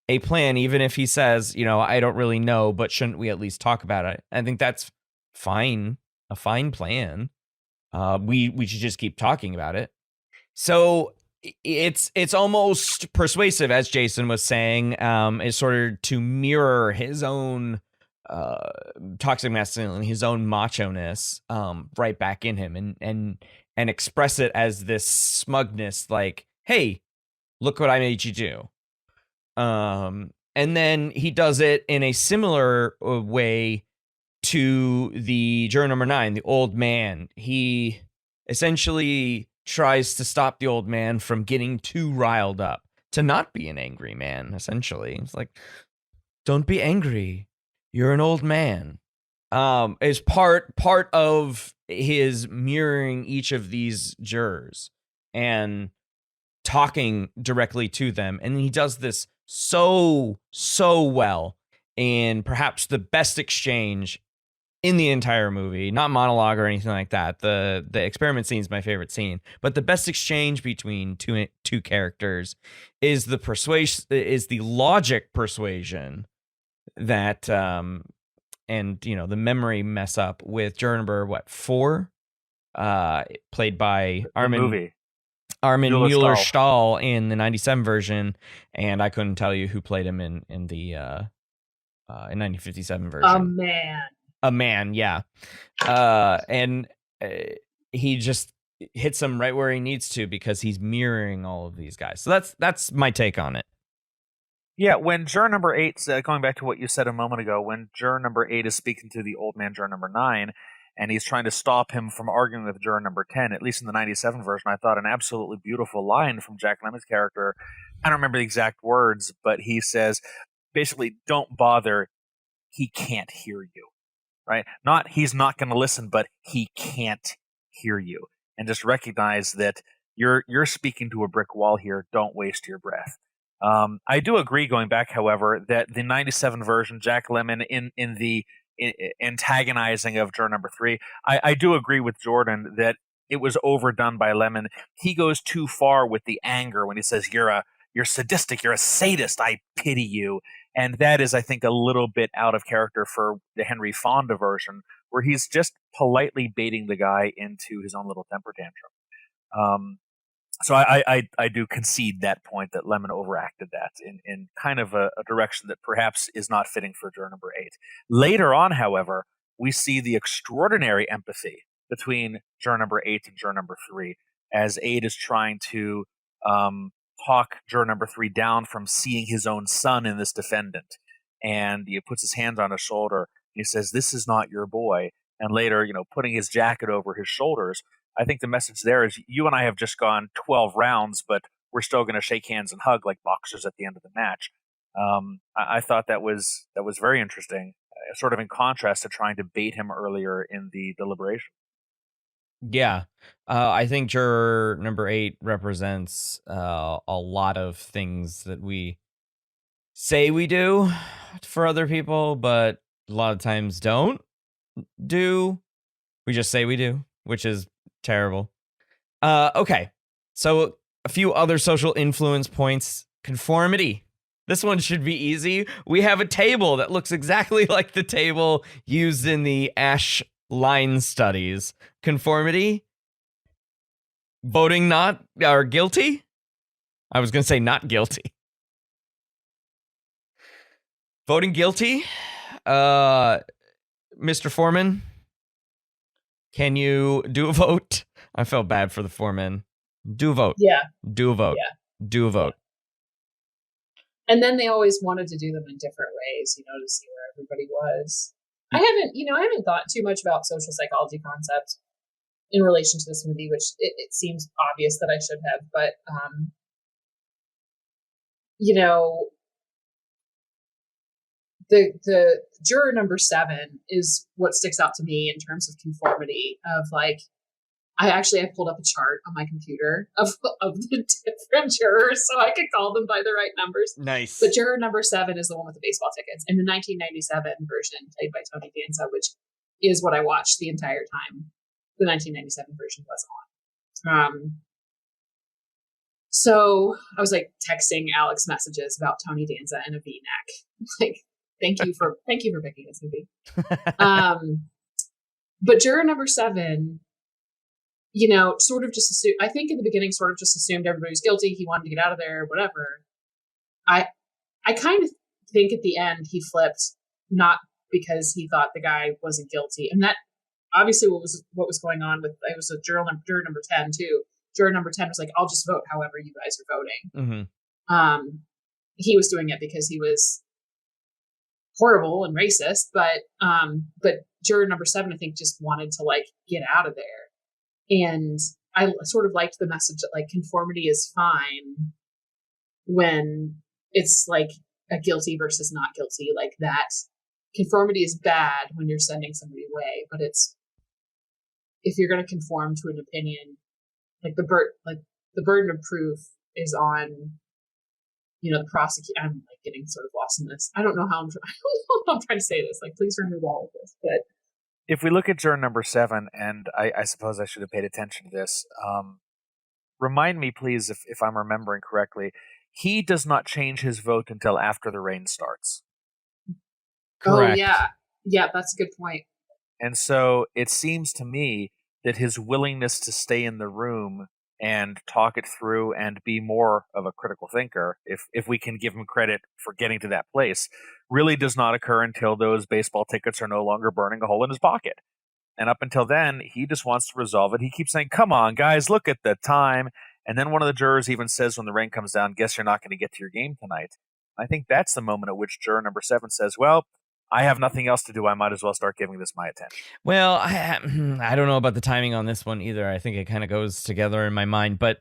a plan, even if he says, I don't really know, but shouldn't we at least talk about it? I think that's fine, a fine plan. We should just keep talking about it. So it's almost persuasive, as Jason was saying, is sort of to mirror his own toxic masculinity, his own macho-ness right back in him, and express it as this smugness, like, hey, look what I made you do. And then he does it in a similar way to the juror number 9, the old man. He essentially tries to stop the old man from getting too riled up, to not be an angry man, essentially. It's like, don't be angry. You're an old man. Is part of his mirroring each of these jurors and talking directly to them. And he does this so well in perhaps the best exchange in the entire movie. Not monologue or anything like that. The experiment scene is my favorite scene, but the best exchange between two characters is the logic persuasion that and the memory mess up with juror number 4, played by Armin Mueller-Stahl in the 97 version, and I couldn't tell you who played him in the in 1957 version. A man, yeah. And he just hits him right where he needs to, because he's mirroring all of these guys. So that's my take on it. Yeah, when juror number 8, going back to what you said a moment ago, when juror number 8 is speaking to the old man, juror number 9, and he's trying to stop him from arguing with juror number 10, at least in the 97 version, I thought an absolutely beautiful line from Jack Lemmon's character. I don't remember the exact words, but he says, basically, don't bother, he can't hear you, right? Not he's not going to listen, but he can't hear you. And just recognize that you're speaking to a brick wall here. Don't waste your breath. I do agree, going back, however, that the 97 version, Jack Lemmon in the antagonizing of juror number 3, I do agree with Jordan that it was overdone by Lemmon. He goes too far with the anger when he says, you're sadistic, you're a sadist, I pity you. And that is, I think, a little bit out of character for the Henry Fonda version, where he's just politely baiting the guy into his own little temper tantrum. So I do concede that point, that Lemmon overacted that in kind of a direction that perhaps is not fitting for juror number 8. Later on, however, we see the extraordinary empathy between juror number 8 and juror number 3, as 8 is trying to talk juror number 3 down from seeing his own son in this defendant. And he puts his hand on his shoulder, and he says, this is not your boy. And later, putting his jacket over his shoulders. I think the message there is, you and I have just gone 12 rounds, but we're still going to shake hands and hug like boxers at the end of the match. I thought that was very interesting, sort of in contrast to trying to bait him earlier in the deliberation. Yeah. I think juror number 8 represents a lot of things that we say we do for other people, but a lot of times don't do. We just say we do, which is terrible. Okay. So a few other social influence points. Conformity. This one should be easy. We have a table that looks exactly like the table used in the Ash line studies. Conformity. Voting not or guilty. I was going to say not guilty. Voting guilty. Mr. Foreman, can you do a vote? I felt bad for the foreman. Do a vote. Yeah. Do a vote. Yeah. Do a vote. And then they always wanted to do them in different ways, to see where everybody was. I haven't thought too much about social psychology concepts in relation to this movie, which it seems obvious that I should have, but, the juror number 7 is what sticks out to me in terms of conformity of I pulled up a chart on my computer of the different jurors so I could call them by the right numbers. Nice. But juror number 7 is the one with the baseball tickets in the 1997 version played by Tony Danza, which is what I watched the entire time the 1997 version was on. So I was texting Alex messages about Tony Danza and a V-neck. Thank you for picking this movie. But juror number 7, sort of just assumed, I think in the beginning sort of just assumed everybody was guilty. He wanted to get out of there, whatever. I kind of think at the end he flipped, not because he thought the guy wasn't guilty. And that obviously what was going on with, it was a juror number 10 too. Juror number 10 was I'll just vote however you guys are voting. Mm-hmm. He was doing it because he was horrible and racist, but juror number 7, I think, just wanted to get out of there. And I sort of liked the message that conformity is fine when it's a guilty versus not guilty, that conformity is bad when you're sending somebody away, but it's, if you're going to conform to an opinion, the burden of proof is on, the prosecutor. I'm getting sort of lost in this. I don't know how I'm trying to say this. Please remove all of this. But if we look at juror number 7, and I suppose I should have paid attention to this, remind me, please, if I'm remembering correctly, he does not change his vote until after the rain starts. Correct. Oh, yeah. Yeah, that's a good point. And so it seems to me that his willingness to stay in the room and talk it through and be more of a critical thinker, if we can give him credit for getting to that place, really does not occur until those baseball tickets are no longer burning a hole in his pocket. And up until then, he just wants to resolve it. He keeps saying, come on, guys, look at the time. And then one of the jurors even says when the rain comes down, guess you're not going to get to your game tonight. I think that's the moment at which juror number 7 says, well, I have nothing else to do. I might as well start giving this my attention. Well, I don't know about the timing on this one either. I think it kind of goes together in my mind. But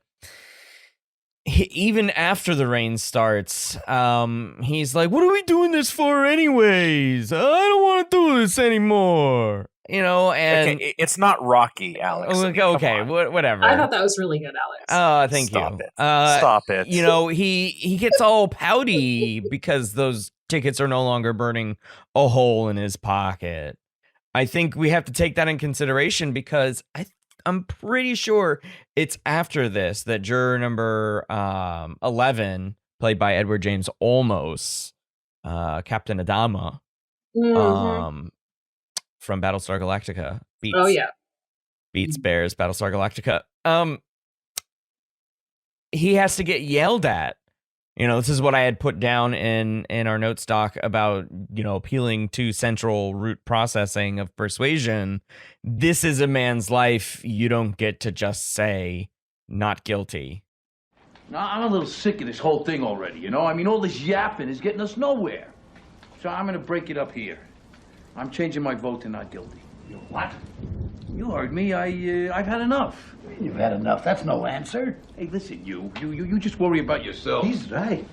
even after the rain starts, he's like, what are we doing this for anyways? I don't want to do this anymore. And okay, it's not Rocky, Alex. Okay, whatever. I thought that was really good, Alex. Thank you. Stop it. He gets all pouty because those tickets are no longer burning a hole in his pocket. I think we have to take that in consideration because I'm pretty sure it's after this that juror number 11, played by Edward James Olmos, Captain Adama, from Battlestar Galactica. Beats Bears, Battlestar Galactica. He has to get yelled at. This is what I had put down in our notes doc about, appealing to central root processing of persuasion. This is a man's life. You don't get to just say not guilty. Now, I'm a little sick of this whole thing already, all this yapping is getting us nowhere. So I'm going to break it up here. I'm changing my vote to not guilty. You what? You heard me. I've had enough. You've had enough. That's no answer. Hey, listen, you just worry about yourself. He's right.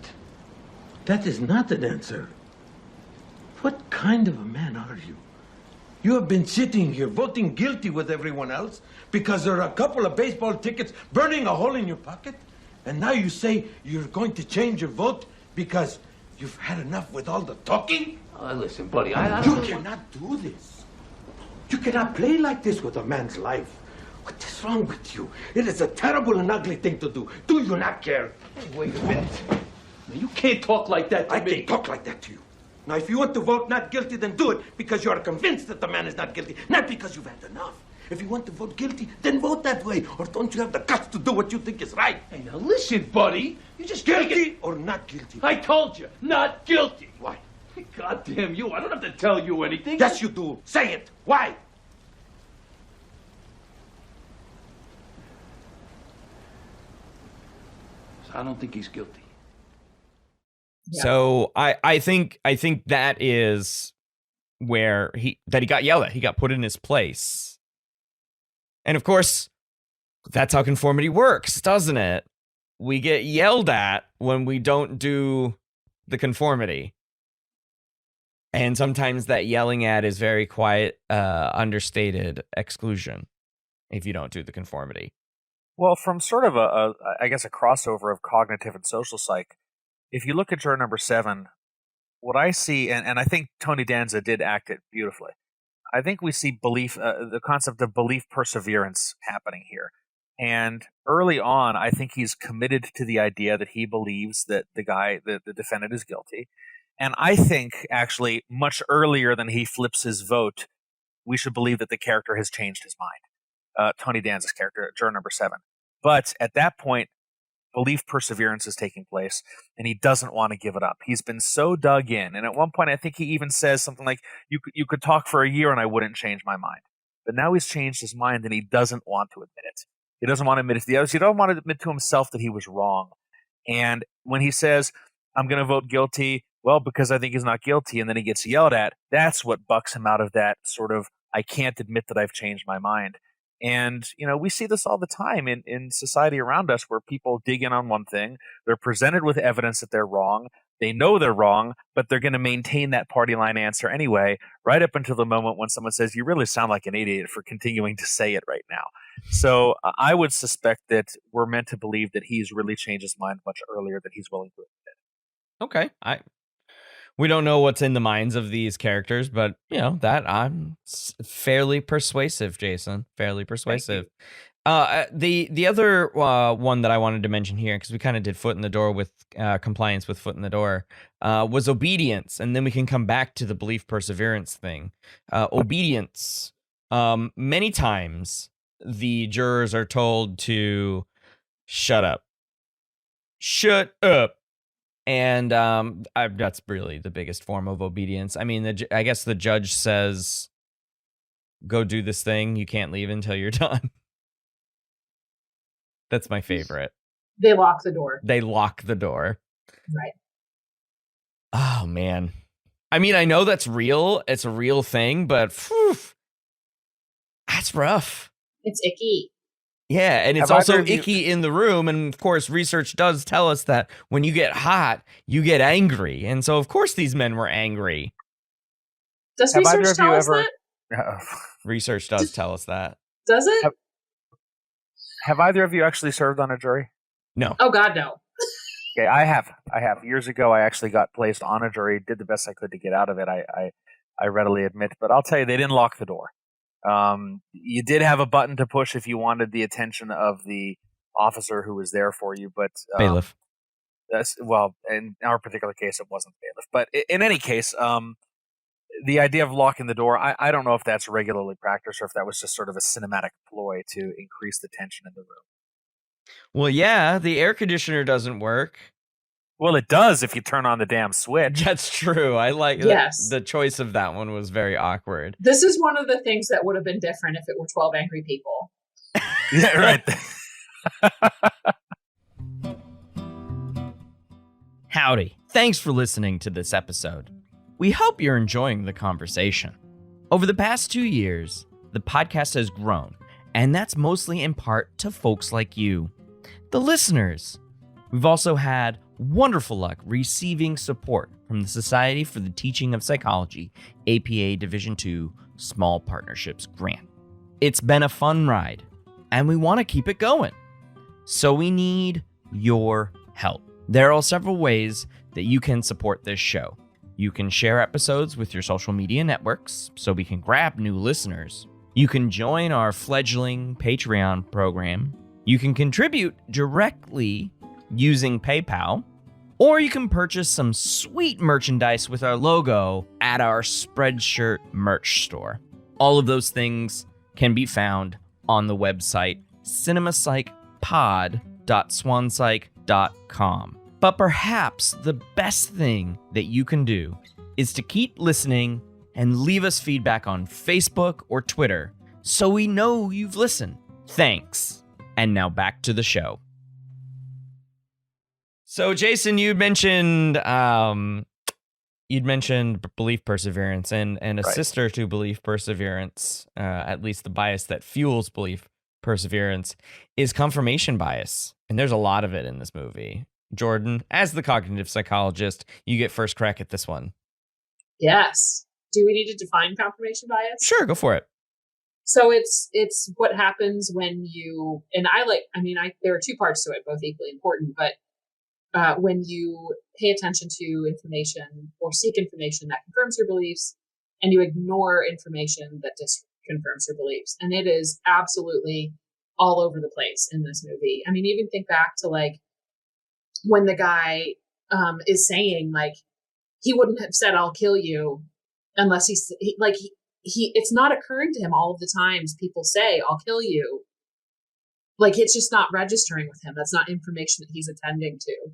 That is not an answer. What kind of a man are you? You have been sitting here voting guilty with everyone else because there are a couple of baseball tickets burning a hole in your pocket? And now you say you're going to change your vote because you've had enough with all the talking? Listen, buddy, You cannot do this. You cannot play like this with a man's life. What is wrong with you? It is a terrible and ugly thing to do. Do you not care? Hey, wait a minute. You can't talk like that to I me. can talk like that to you. Now, if you want to vote not guilty, then do it because you are convinced that the man is not guilty, not because you've had enough. If you want to vote guilty, then vote that way. Or don't you have the guts to do what you think is right? Hey, now listen, buddy. You just Guilty or not guilty? I told you, not guilty. Why? God damn you. I don't have to tell you anything. Yes, you do. Say it. Why? I don't think he's guilty. Yeah. So I think that is where he got yelled at. He got put in his place. And of course, that's how conformity works, doesn't it? We get yelled at when we don't do the conformity. And sometimes that yelling at is very quiet, understated exclusion if you don't do the conformity. Well, from sort of I guess a crossover of cognitive and social psych, if you look at juror number 7, what I see, and I think Tony Danza did act it beautifully, I think we see belief, the concept of belief perseverance happening here. And early on, I think he's committed to the idea that he believes that the defendant is guilty. And I think, actually, much earlier than he flips his vote, we should believe that the character has changed his mind. Tony Danza's character, juror number 7. But at that point, belief perseverance is taking place, and he doesn't want to give it up. He's been so dug in. And at one point, I think he even says something like, you could talk for a year and I wouldn't change my mind. But now he's changed his mind, and he doesn't want to admit it. He doesn't want to admit it to the others. He doesn't want to admit to himself that he was wrong. And when he says, I'm going to vote guilty, well, because I think he's not guilty, and then he gets yelled at, that's what bucks him out of that sort of, I can't admit that I've changed my mind. And, we see this all the time in society around us where people dig in on one thing. They're presented with evidence that they're wrong. They know they're wrong, but they're going to maintain that party line answer anyway, right up until the moment when someone says, you really sound like an idiot for continuing to say it right now. So I would suspect that we're meant to believe that he's really changed his mind much earlier than he's willing to admit. Okay. We don't know what's in the minds of these characters, but that I'm fairly persuasive, Jason. Fairly persuasive. The other one that I wanted to mention here, because we kind of did foot in the door with compliance with foot in the door, was obedience, and then we can come back to the belief perseverance thing. Obedience. Many times the jurors are told to shut up. Shut up. And that's really the biggest form of obedience. I mean, I guess the judge says, go do this thing. You can't leave until you're done. That's my favorite. They lock the door. They lock the door. Right. Oh, man. I mean, I know that's real. It's a real thing, but that's rough. It's icky. Yeah, and it's also icky in the room. And of course, research does tell us that when you get hot, you get angry. And so, of course, these men were angry. Does research tell us that? Research does tell us that. Does it? Have either of you actually served on a jury? No. Oh, God, no. Okay, I have. Years ago, I actually got placed on a jury, did the best I could to get out of it, I readily admit. But I'll tell you, they didn't lock the door. You did have a button to push if you wanted the attention of the officer who was there for you, but bailiff. Well, in our particular case, it wasn't bailiff. But in any case, the idea of locking the door, I don't know if that's regularly practiced or if that was just sort of a cinematic ploy to increase the tension in the room. Well, yeah, the air conditioner doesn't work. Well, it does if you turn on the damn switch. That's true. I like yes. The choice of that one was very awkward. This is one of the things that would have been different if it were 12 Angry People. Yeah, right. Howdy. Thanks for listening to this episode. We hope you're enjoying the conversation. Over the past 2 years, the podcast has grown, and that's mostly in part to folks like you, the listeners. We've also had wonderful luck receiving support from the Society for the Teaching of Psychology, APA Division II Small Partnerships Grant. It's been a fun ride, and we want to keep it going. So we need your help. There are several ways that you can support this show. You can share episodes with your social media networks so we can grab new listeners. You can join our fledgling Patreon program. You can contribute directly using PayPal, or you can purchase some sweet merchandise with our logo at our Spreadshirt merch store. All of those things can be found on the website cinemapsychpod.swanpsych.com. But perhaps the best thing that you can do is to keep listening and leave us feedback on Facebook or Twitter so we know you've listened. Thanks. And now back to the show. So, Jason, you'd mentioned belief perseverance, and a Right. sister to belief perseverance, at least the bias that fuels belief perseverance, is confirmation bias. And there's a lot of it in this movie. Jordan, as the cognitive psychologist, you get first crack at this one. Yes. Do we need to define confirmation bias? Sure, go for it. So it's what happens when you, and there are two parts to it, both equally important, but when you pay attention to information or seek information that confirms your beliefs, and you ignore information that disconfirms your beliefs. And it is absolutely all over the place in this movie. I mean, even think back to like when the guy is saying like he wouldn't have said I'll kill you unless he it's not occurring to him all of the times people say I'll kill you. Like it's just not registering with him. That's not information that he's attending to.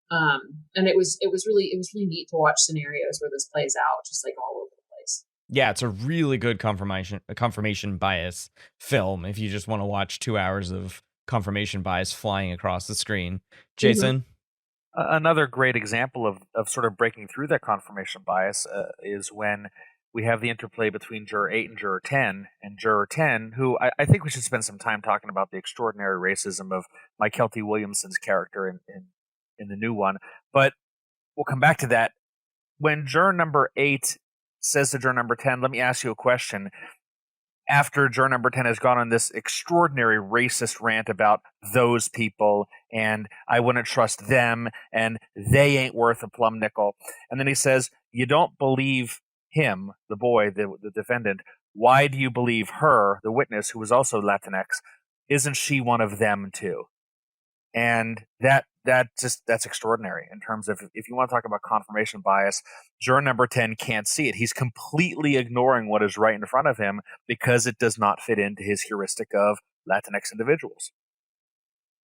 And it was really neat to watch scenarios where this plays out just like all over the place. Yeah, it's a really good confirmation bias film if you just want to watch 2 hours of confirmation bias flying across the screen. Jason? Another great example of sort of breaking through that confirmation bias is when we have the interplay between Juror 8 and Juror 10. And Juror 10, who I think we should spend some time talking about the extraordinary racism of Mykelti Williamson's character in the new one. But we'll come back to that. When Juror number 8 says to Juror number 10, let me ask you a question. After Juror number 10 has gone on this extraordinary racist rant about those people and I wouldn't trust them and they ain't worth a plum nickel. And then he says, you don't believe him, the boy, the defendant. Why do you believe her, the witness, who was also Latinx? Isn't she one of them too? And that's extraordinary in terms of if you want to talk about confirmation bias, juror number 10 can't see it. He's completely ignoring what is right in front of him because it does not fit into his heuristic of Latinx individuals.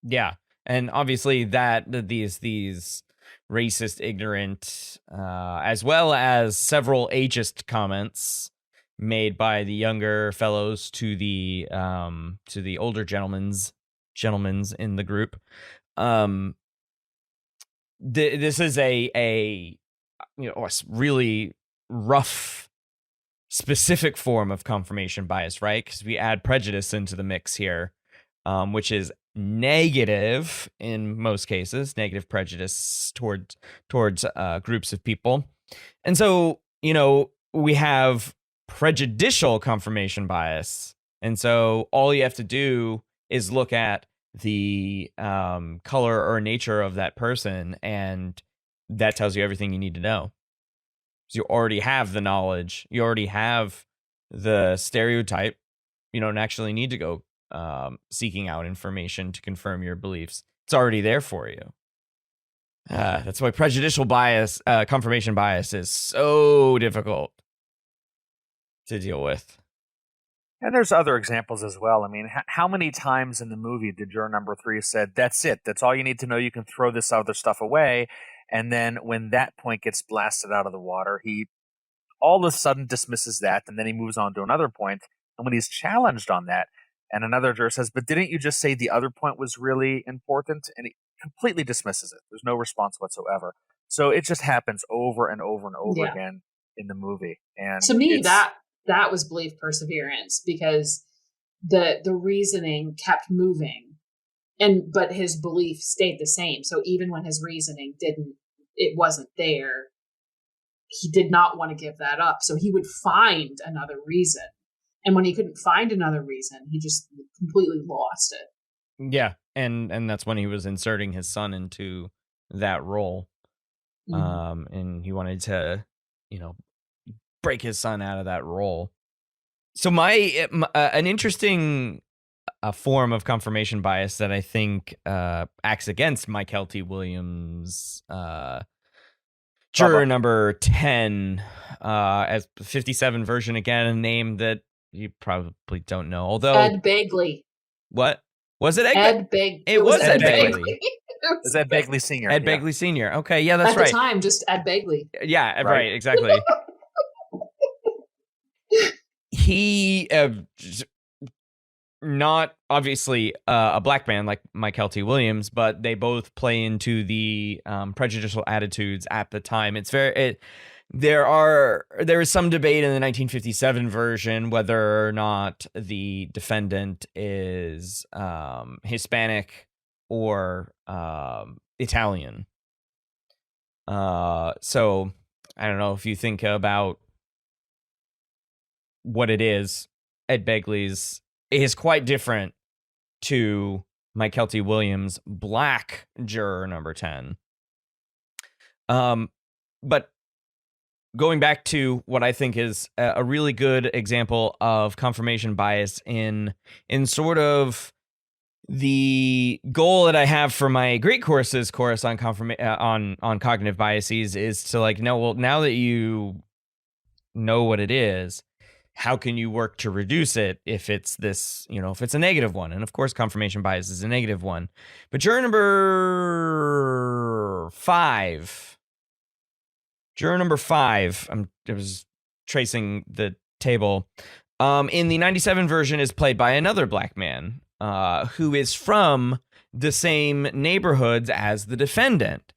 Yeah. And obviously that these racist, ignorant, as well as several ageist comments made by the younger fellows to the older gentlemen's in the group. This is a really rough, specific form of confirmation bias, right? Because we add prejudice into the mix here, which is negative in most cases, negative prejudice towards groups of people. And so, we have prejudicial confirmation bias. And so all you have to do is look at the color or nature of that person, and that tells you everything you need to know. So you already have the knowledge, you already have the stereotype. You don't actually need to go seeking out information to confirm your beliefs. It's already there for you. That's why prejudicial bias, confirmation bias, is so difficult to deal with. And there's other examples as well. I mean, how many times in the movie did juror number 3 said, that's it, that's all you need to know, you can throw this other stuff away, and then when that point gets blasted out of the water, he all of a sudden dismisses that, and then he moves on to another point, and when he's challenged on that, and another juror says, but didn't you just say the other point was really important? And he completely dismisses it. There's no response whatsoever. So it just happens over and over and over again in the movie. And to me, that was belief perseverance, because the reasoning kept moving but his belief stayed the same. So even when his reasoning wasn't there, he did not want to give that up. So he would find another reason. And when he couldn't find another reason, he just completely lost it. Yeah, and that's when he was inserting his son into that role. And he wanted to, break his son out of that role. So an interesting form of confirmation bias that I think acts against Mykelti Williams, juror number 10, as 57 version, again, a name that you probably don't know. Although Ed Begley. What? Was it Ed Begley? It was Ed Begley. It was Ed Begley Sr. Ed Begley Sr. Okay, yeah, that's right. At the time, just Ed Begley. Yeah, right, exactly. He, not obviously a black man like Mykelti Williams, but they both play into the prejudicial attitudes at the time. There is some debate in the 1957 version whether or not the defendant is Hispanic or Italian. So I don't know if you think about what it is. Ed Begley's is quite different to Mykelti Williams' black juror number 10. But going back to what I think is a really good example of confirmation bias in sort of the goal that I have for my Greek course on on cognitive biases is to now that you know what it is, how can you work to reduce it if it's this, if it's a negative one? And of course, confirmation bias is a negative one. But juror number 5, I was tracing the table. In the 97 version is played by another black man who is from the same neighborhoods as the defendant.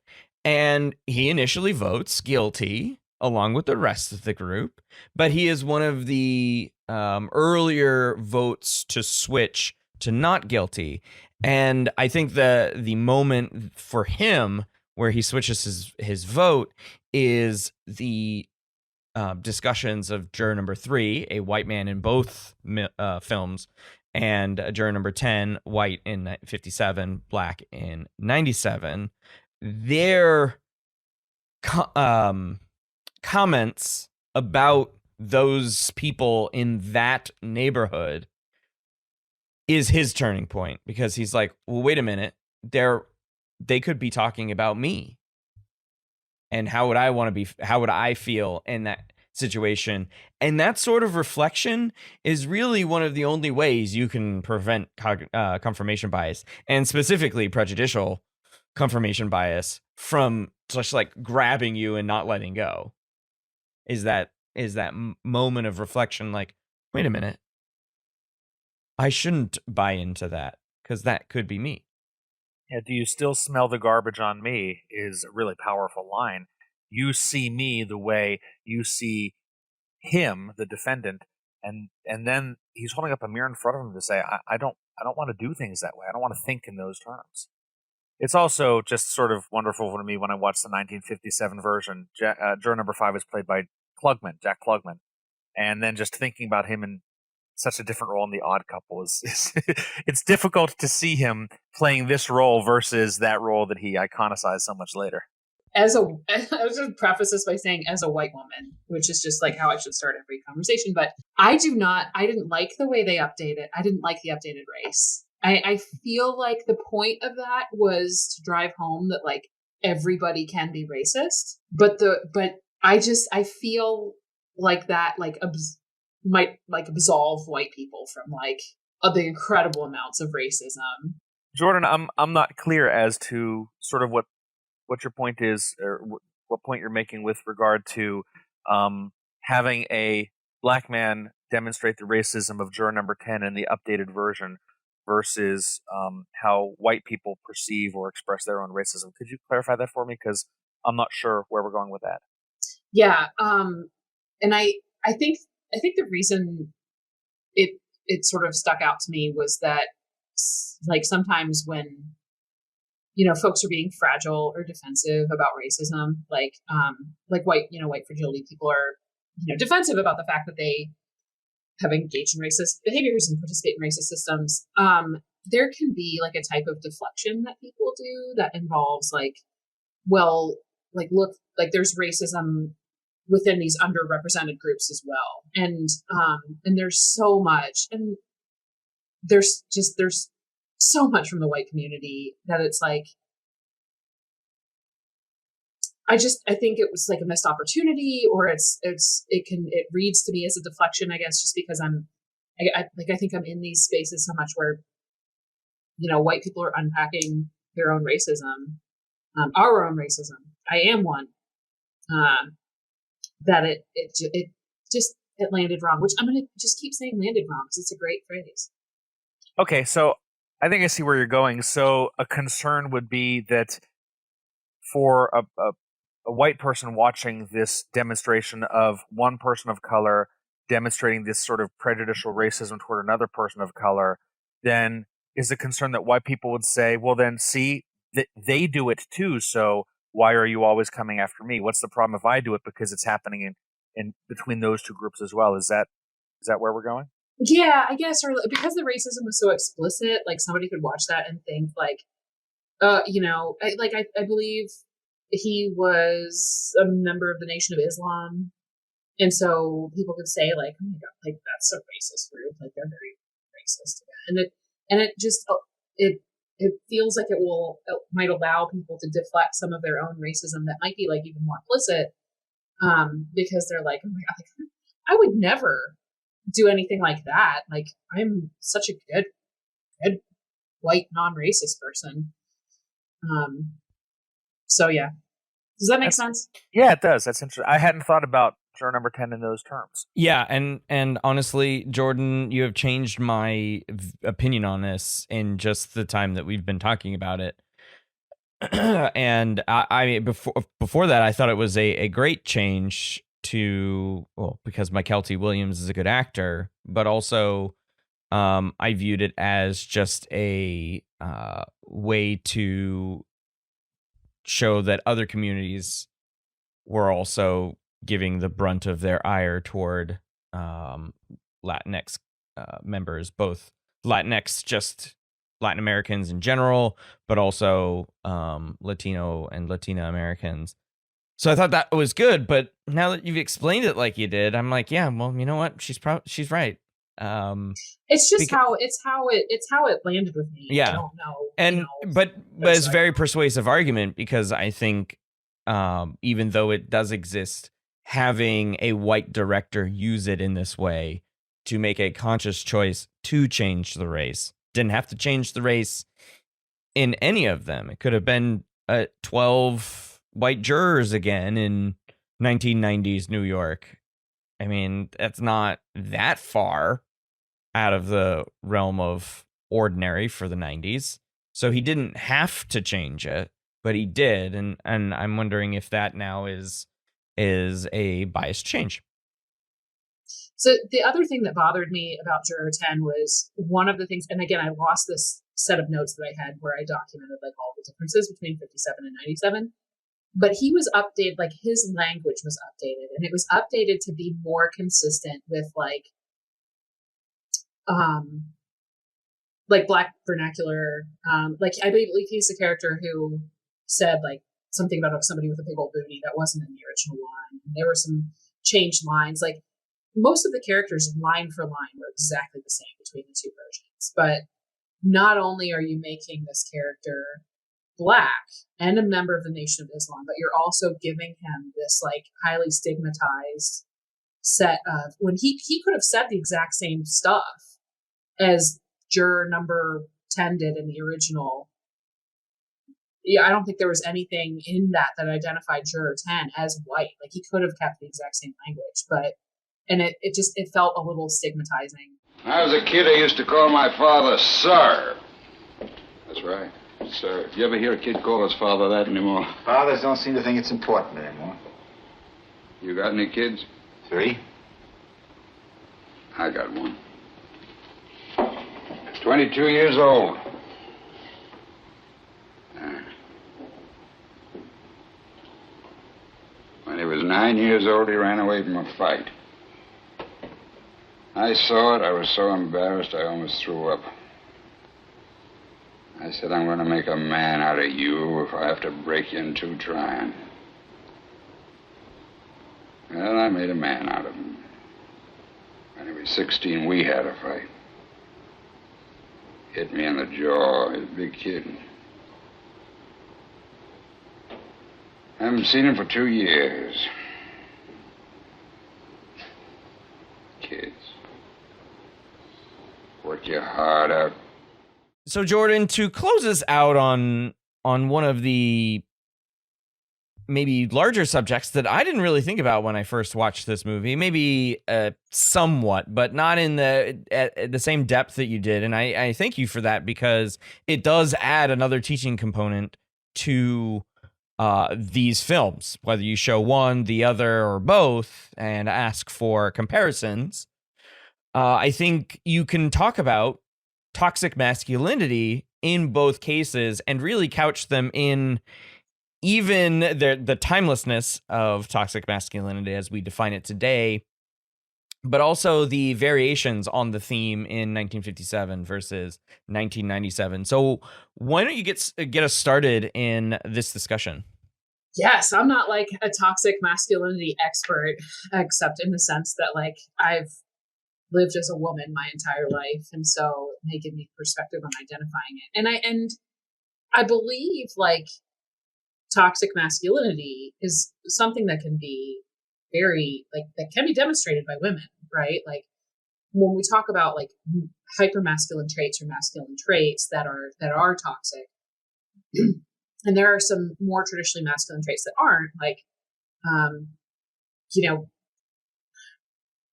And he initially votes guilty along with the rest of the group, but he is one of the earlier votes to switch to not guilty. And I think the moment for him where he switches his vote is the discussions of juror number 3, a white man in both films, and juror number 10, white in 57, black in 97. Their comments about those people in that neighborhood is his turning point, because he's like, well, wait a minute, they could be talking about me, and how would I feel in that situation? And that sort of reflection is really one of the only ways you can prevent confirmation bias, and specifically prejudicial confirmation bias, from just grabbing you and not letting go. Is that moment of reflection, like, wait a minute, I shouldn't buy into that because that could be me. Yeah, do you still smell the garbage on me is a really powerful line. You see me the way you see him, the defendant, and then he's holding up a mirror in front of him to say, I don't want to do things that way. I don't want to think in those terms. It's also just sort of wonderful for me when I watch the 1957 version. Juror number 5 is played by Jack Klugman. And then just thinking about him in such a different role in The Odd Couple is it's difficult to see him playing this role versus that role that he iconicized so much later. I was just preface this by saying, as a white woman, which is just how I should start every conversation, but I didn't like the way they updated. I didn't like the updated race. I feel like the point of that was to drive home that everybody can be racist, but I feel like that might absolve white people from the incredible amounts of racism. Jordan, I'm not clear as to sort of what your point is, or what point you're making with regard to having a black man demonstrate the racism of juror number 10 in the updated version versus how white people perceive or express their own racism. Could you clarify that for me? Because I'm not sure where we're going with that. Yeah, and I think the reason it sort of stuck out to me was that like sometimes when, folks are being fragile or defensive about racism, like white fragility people are, defensive about the fact that they have engaged in racist behaviors and participate in racist systems. There can be like a type of deflection that people do that involves look, there's racism within these underrepresented groups as well. And there's so much, and there's so much from the white community that it's like, I think it was like a missed opportunity, or it reads to me as a deflection, I guess, just because I think I'm in these spaces so much where, white people are unpacking their own racism, our own racism. I am one, that it landed wrong, which I'm going to just keep saying landed wrong because it's a great phrase. Okay, so I think I see where you're going. So a concern would be that for a white person watching this demonstration of one person of color demonstrating this sort of prejudicial racism toward another person of color, then is a concern that white people would say, well, then see, they do it too, so why are you always coming after me? What's the problem if I do it? Because it's happening in between those two groups as well. Is that where we're going? Yeah, I guess, or because the racism was so explicit, like somebody could watch that and think like, I believe he was a member of the Nation of Islam, and so people could say like, oh my god, like that's so racist group, like they're very racist, and it feels like it might allow people to deflect some of their own racism that might be like even more implicit, because they're like, oh my god, like, I would never do anything like that. Like I'm such a good white non-racist person. So yeah, does that make sense? Yeah, it does. That's interesting. I hadn't thought about juror number 10 in those terms. Yeah, and honestly, Jordan, you have changed my opinion on this in just the time that we've been talking about it. And I before that, I thought it was a great change because Mykelti Williams is a good actor, but also I viewed it as just a way to show that other communities were also giving the brunt of their ire toward Latinx members, both Latinx, just Latin Americans in general, but also Latino and Latina Americans. So I thought that was good, but now that you've explained it like you did, I'm like, yeah, well, you know what? She's right. It's just how it landed with me. Yeah. I don't know. And but it's a very persuasive argument, because I think even though it does exist, having a white director use it in this way to make a conscious choice to change the race, didn't have to change the race in any of them. It could have been 12 white jurors again in 1990s New York. I mean, that's not that far out of the realm of ordinary for the 90s. So he didn't have to change it, but he did. And I'm wondering if that now is a biased change. So the other thing that bothered me about Juror 10 was one of the things, and again, I lost this set of notes that I had where I documented like all the differences between 57 and 97. But he was updated, like his language was updated, and it was updated to be more consistent with like Black vernacular. Like I believe he's the character who said like something about somebody with a big old booty that wasn't in the original line. And there were some changed lines. Like most of the characters line for line were exactly the same between the two versions. But not only are you making this character Black and a member of the Nation of Islam, but you're also giving him this like highly stigmatized set of, when he could have said the exact same stuff as juror number 10 did in the original. Yeah, I don't think there was anything in that identified juror 10 as white. Like he could have kept the exact same language, but it felt a little stigmatizing. When I was a kid, I used to call my father Sir. That's right. Sir. You ever hear a kid call his father that anymore? Fathers don't seem to think it's important anymore. You got any kids? 3. I got one. 22 years old. When he was 9 years old, he ran away from a fight. I saw it. I was so embarrassed I almost threw up. I said, I'm going to make a man out of you if I have to break you in two trying. Well, I made a man out of him. When he was 16, we had a fight. Hit me in the jaw. He was a big kid. I haven't seen him for 2 years. Kids. Work your heart out. So, Jordan, to close us out on one of the maybe larger subjects that I didn't really think about when I first watched this movie, maybe somewhat, but not in the same depth that you did. And I thank you for that, because it does add another teaching component to these films, whether you show one, the other, or both, and ask for comparisons. I think you can talk about toxic masculinity in both cases and really couch them in even the timelessness of toxic masculinity as we define it today, but also the variations on the theme in 1957 versus 1997. So why don't you get us started in this discussion? Yes, I'm not like a toxic masculinity expert, except in the sense that like I've lived as a woman my entire life, and so they give me perspective on identifying it. And I believe like toxic masculinity is something that can be very like that can be demonstrated by women, right? Like when we talk about like hypermasculine traits or masculine traits that are toxic, and there are some more traditionally masculine traits that aren't, like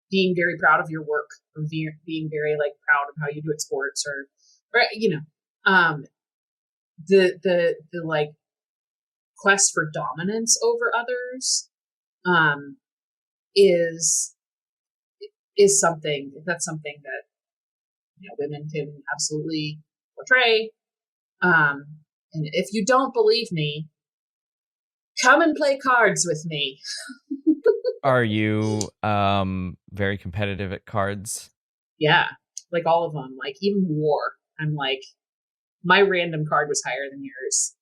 being very proud of your work, or being very like proud of how you do at sports, or the like quest for dominance over others is something that women can absolutely portray. And if you don't believe me, come and play cards with me. Are you very competitive at cards? Yeah, like all of them. Like even war. I'm like, my random card was higher than yours.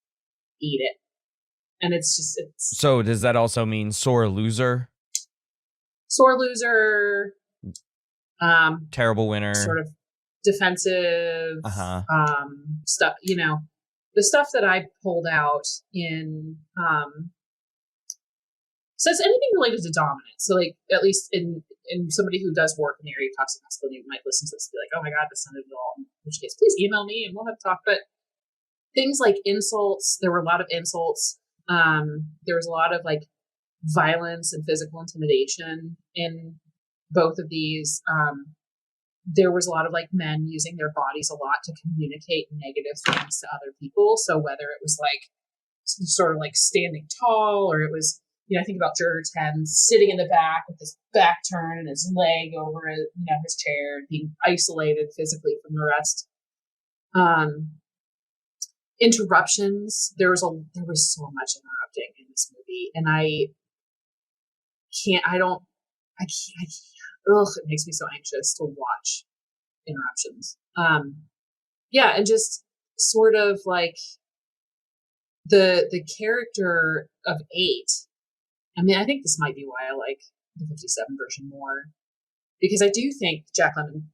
Eat it. And it's. So does that also mean sore loser? Sore loser. Terrible winner. Sort of defensive. Stuff. The stuff that I pulled out in says anything related to dominance. So like at least in somebody who does work in the area of toxic masculinity might listen to this and be like, oh my God, this sounded at all. In which case, please email me and we'll have a talk. But things like insults, there were a lot of insults. There was a lot of like violence and physical intimidation in both of these. There was a lot of like men using their bodies a lot to communicate negative things to other people. So whether it was like sort of like standing tall, or it was, I think about Juror 10 sitting in the back with his back turned and his leg over his chair, being isolated physically from the rest. Interruptions. There was so much interrupting in this movie, and it makes me so anxious to watch interruptions. And just sort of like the character of 8. I mean, I think this might be why I like the 57 version more, because I do think Jack Lemmon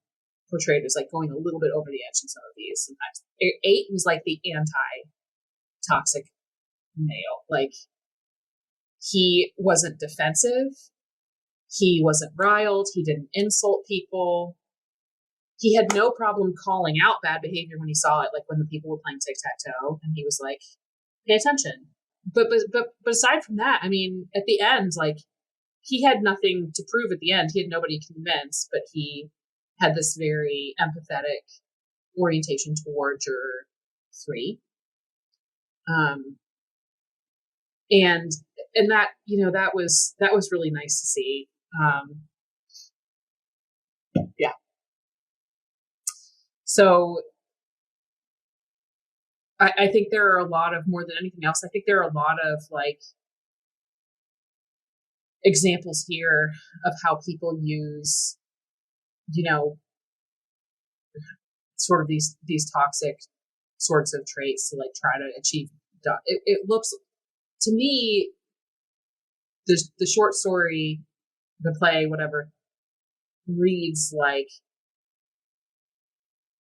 portrayed as like going a little bit over the edge in some of these. Sometimes 8 was like the anti-toxic male. Like he wasn't defensive. He wasn't riled. He didn't insult people. He had no problem calling out bad behavior when he saw it, like when the people were playing tic-tac-toe, and he was like, pay attention. But aside from that, I mean, at the end, like he had nothing to prove at the end. He had nobody to convince, but he had this very empathetic orientation toward Juror 3. And that, that was really nice to see. So I think there are a lot of, more than anything else, I think there are a lot of like examples here of how people use, you know, sort of these toxic sorts of traits to like try to achieve. It looks to me, the short story, the play, whatever, reads like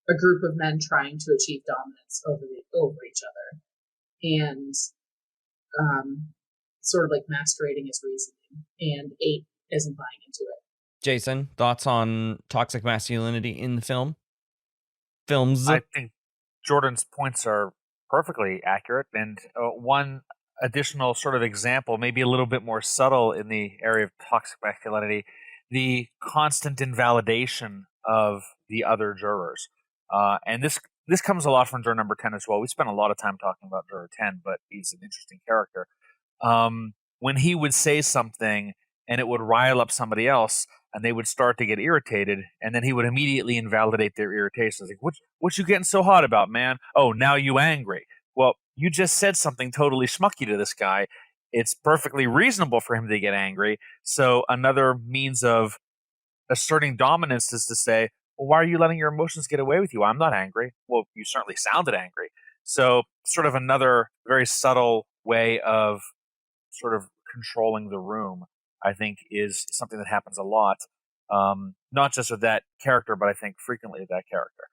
a group of men trying to achieve dominance over each other, and sort of like masquerading as reasoning, and 8 isn't buying into it. Jason, thoughts on toxic masculinity in the films? I think Jordan's points are perfectly accurate, and one additional sort of example, maybe a little bit more subtle in the area of toxic masculinity, the constant invalidation of the other jurors. And this comes a lot from juror number 10 as well. We spent a lot of time talking about juror 10, but he's an interesting character. When he would say something and it would rile up somebody else, and they would start to get irritated, and then he would immediately invalidate their irritation. Like, what you getting so hot about, man? Oh, now you angry. Well, you just said something totally schmucky to this guy. It's perfectly reasonable for him to get angry. So another means of asserting dominance is to say, well, why are you letting your emotions get away with you? I'm not angry. Well, you certainly sounded angry. So sort of another very subtle way of sort of controlling the room, I think, is something that happens a lot, not just with that character, but I think frequently with that character.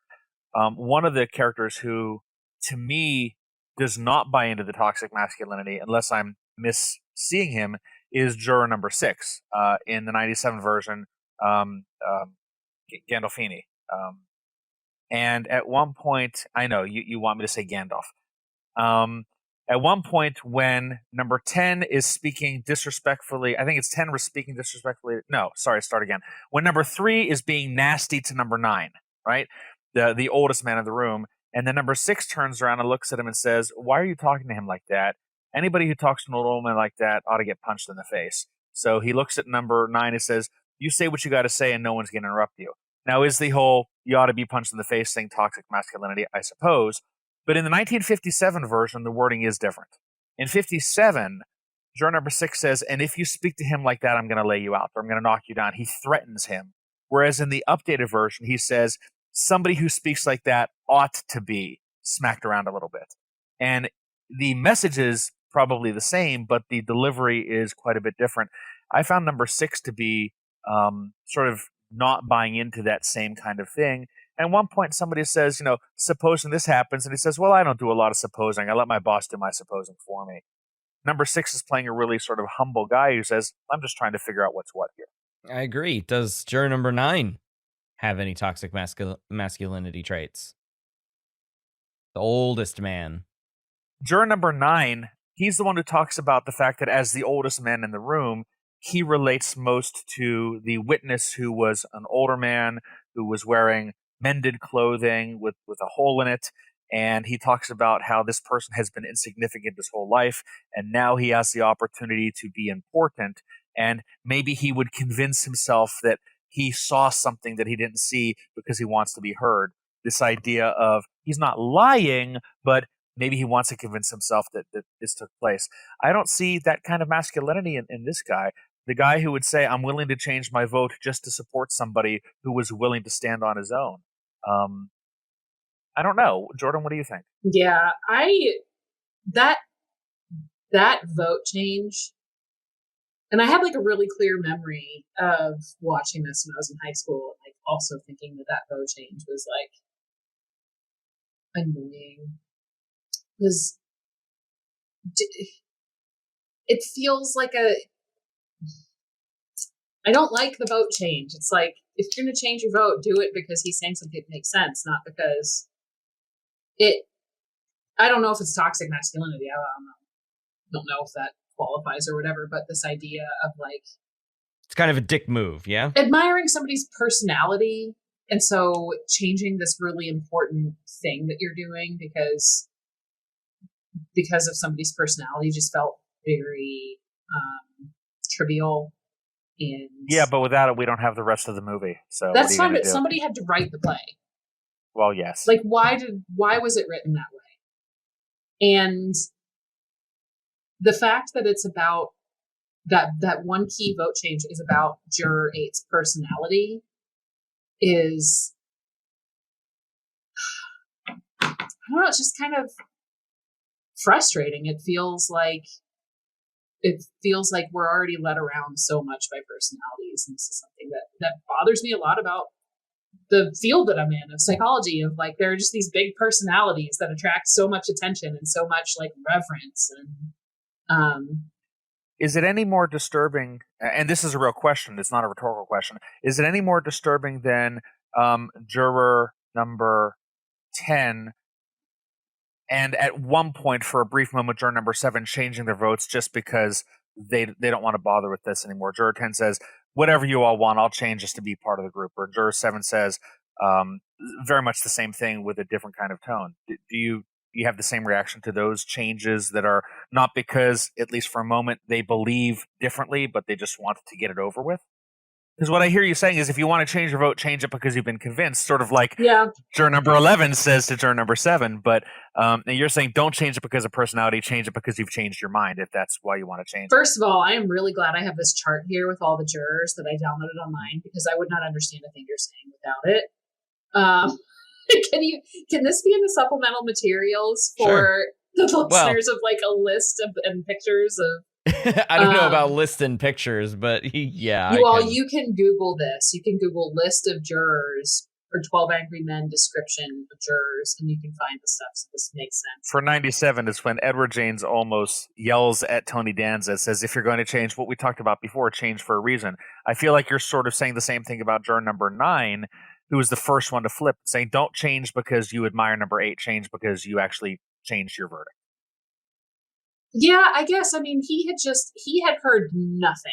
One of the characters who, to me, does not buy into the toxic masculinity, unless I'm misseeing him, is juror number 6 in the 97 version, Gandolfini. And at one point, I know you want me to say Gandalf. At one point, when number 10 is speaking disrespectfully, I think it's 10 was speaking disrespectfully. No, sorry, start again. When number 3 is being nasty to number 9, right? The oldest man in the room. And then number 6 turns around and looks at him and says, why are you talking to him like that? Anybody who talks to an old woman like that ought to get punched in the face. So he looks at number 9 and says, you say what you got to say and no one's going to interrupt you. Now, is the whole you ought to be punched in the face thing toxic masculinity? I suppose. But in the 1957 version, the wording is different. In 57, juror number 6 says, and if you speak to him like that, I'm going to lay you out, or I'm going to knock you down. He threatens him. Whereas in the updated version, he says, somebody who speaks like that ought to be smacked around a little bit. And the message is probably the same, but the delivery is quite a bit different. I found number 6 to be sort of not buying into that same kind of thing. At one point, somebody says, supposing this happens, and he says, well, I don't do a lot of supposing. I let my boss do my supposing for me. Number 6 is playing a really sort of humble guy who says, I'm just trying to figure out what's what here. I agree. Does juror number 9 have any toxic masculinity traits? The oldest man. Juror number 9, he's the one who talks about the fact that as the oldest man in the room, he relates most to the witness who was an older man who was wearing mended clothing with a hole in it. And he talks about how this person has been insignificant his whole life, and now he has the opportunity to be important. And maybe he would convince himself that he saw something that he didn't see because he wants to be heard. This idea of he's not lying, but maybe he wants to convince himself that this took place. I don't see that kind of masculinity in this guy. The guy who would say, I'm willing to change my vote just to support somebody who was willing to stand on his own. I don't know. Jordan, what do you think? Yeah, that vote change, and I have like a really clear memory of watching this when I was in high school, and like also thinking that vote change was like annoying. Because it feels like I don't like the vote change. It's like, if you're going to change your vote, do it because he's saying something that makes sense, not because I don't know if it's toxic masculinity. I don't know if that qualifies or whatever, but this idea of like, it's kind of a dick move, yeah? Admiring somebody's personality, and so changing this really important thing that you're doing because of somebody's personality just felt very trivial. And yeah, but without it, we don't have the rest of the movie. So that's fine. But somebody had to write the play. Well, yes. Like, why was it written that way? And the fact that it's about that one key vote change is about Juror 8's personality is, I don't know, it's just kind of frustrating. It feels like we're already led around so much by personalities, and this is something that bothers me a lot about the field that I'm in of psychology, of like, there are just these big personalities that attract so much attention and so much like reverence. And is it any more disturbing, and this is a real question, it's not a rhetorical question, is it any more disturbing than juror number 10, and at one point for a brief moment juror number 7 changing their votes just because they don't want to bother with this anymore? Juror 10 says, whatever you all want, I'll change just to be part of the group. Or juror 7 says very much the same thing with a different kind of tone. Do you have the same reaction to those changes that are not because, at least for a moment, they believe differently, but they just want to get it over with? Because what I hear you saying is, if you want to change your vote, change it because you've been convinced, sort of like juror number 11 says to juror number 7. But you're saying don't change it because of personality, change it because you've changed your mind, if that's why you want to change it. First of all, I am really glad I have this chart here with all the jurors that I downloaded online, because I would not understand a thing you're saying without it. Can this be in the supplemental materials for the listeners of like a list of and pictures of? I don't know about list and pictures, but yeah. You can Google this. You can Google list of jurors or 12 Angry Men description of jurors, and you can find the stuff. So this makes sense. For 97 is when Edward James almost yells at Tony Danza, says, if you're going to change what we talked about before, change for a reason. I feel like you're sort of saying the same thing about juror number 9, who was the first one to flip, saying don't change because you admire number 8, change because you actually changed your verdict. Yeah, I guess. I mean, he had heard nothing.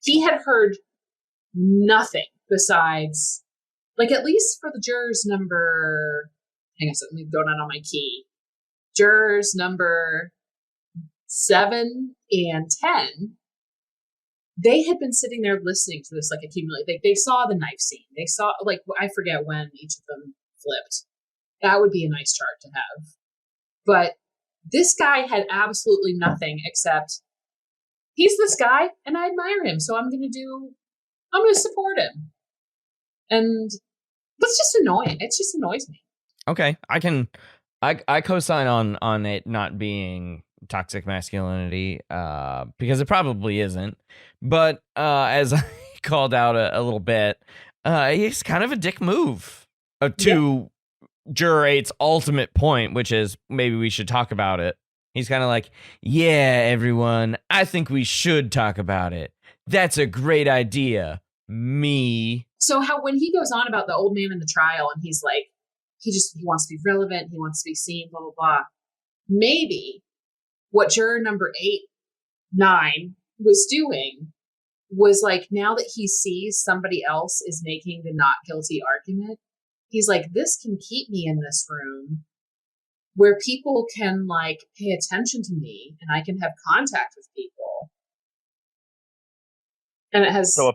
He had heard nothing besides, like, at least for the jurors number, hang on a second, let me go down on my key. Jurors number 7 and 10, they had been sitting there listening to this, like, accumulate. They saw the knife scene. They saw, like, I forget when each of them flipped. That would be a nice chart to have. But this guy had absolutely nothing except, he's this guy and I admire him, so I'm going to support him. And that's just annoying. It just annoys me. Okay, I co-sign on it not being toxic masculinity, because it probably isn't. But as I called out a little bit, it's kind of a dick move to Juror 8's ultimate point, which is maybe we should talk about it. He's kind of like, yeah, everyone, I think we should talk about it. That's a great idea. Me. So how when he goes on about the old man in the trial, and he's like, he wants to be relevant, he wants to be seen, blah, blah, blah. Maybe what juror number 9 was doing was like, now that he sees somebody else is making the not guilty argument, he's like, this can keep me in this room where people can like pay attention to me and I can have contact with people. And it has so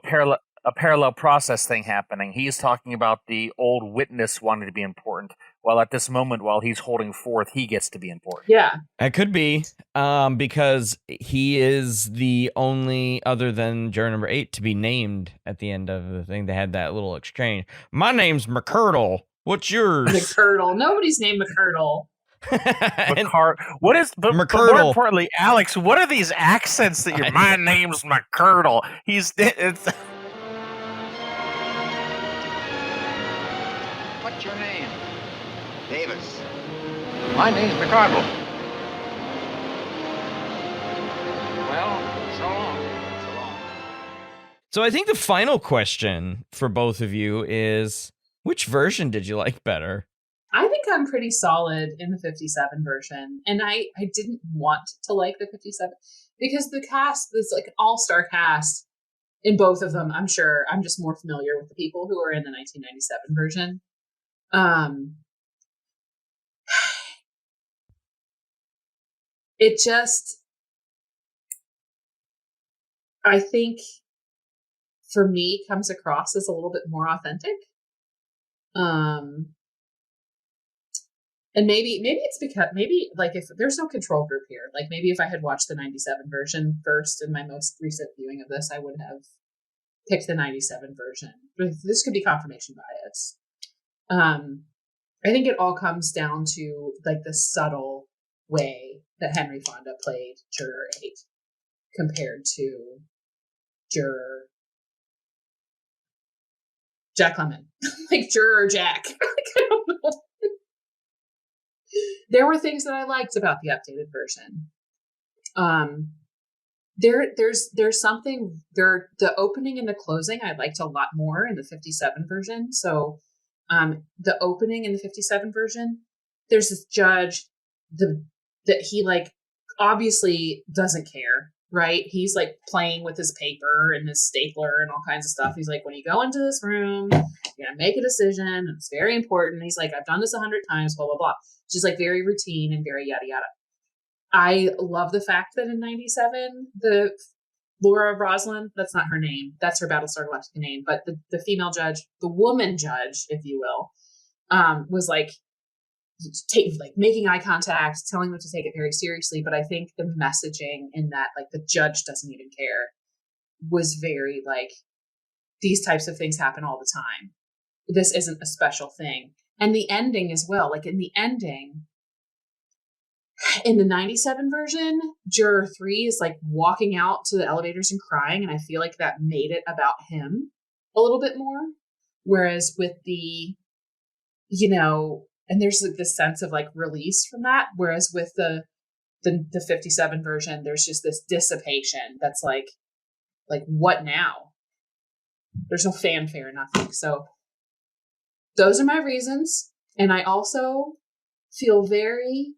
a parallel process thing happening. He's talking about the old witness wanting to be important, while at this moment, while he's holding forth, he gets to be important. Yeah. It could be, because he is the only, other than juror number 8, to be named at the end of the thing. They had that little exchange. My name's McCurdle. What's yours? McCurdle. Nobody's named McCurdle. What is, but more importantly, Alex, what are these accents that my name's McCurdle? What's your name? Davis. My name's McCardle. Well, so long. So I think the final question for both of you is, which version did you like better? I think I'm pretty solid in the 57 version. And I didn't want to like the 57 because the cast, this like all-star cast in both of them, I'm sure I'm just more familiar with the people who are in the 1997 version. It just, I think for me comes across as a little bit more authentic. And maybe it's because like if there's no control group here, like maybe if I had watched the 97 version first in my most recent viewing of this, I would have picked the 97 version. But this could be confirmation bias. I think it all comes down to like the subtle way that Henry Fonda played Juror 8 compared to Juror Jack Lemmon. Like Juror Jack. Like, I don't know. There were things that I liked about the updated version. There's something there. The opening and the closing I liked a lot more in the 57 version. So, the opening in the 57 version, there's this judge that he like obviously doesn't care, right? He's like playing with his paper and his stapler and all kinds of stuff. He's like, when you go into this room, you're gonna make a decision, and it's very important. He's like, I've done this 100 times, blah blah blah. Just like very routine and very yada yada. I love the fact that in 97, the Laura Roslin, that's not her name, that's her Battlestar Galactica name, but the female judge, the woman judge, if you will, was like making eye contact, telling them to take it very seriously. But I think the messaging in that, like the judge doesn't even care, was very like, these types of things happen all the time. This isn't a special thing. And the ending as well, like in the ending, in the 97 version, Juror 3 is like walking out to the elevators and crying. And I feel like that made it about him a little bit more. Whereas with the, and there's like this sense of like release from that. Whereas with the 57 version, there's just this dissipation that's like what now? There's no fanfare, nothing. So those are my reasons. And I also feel very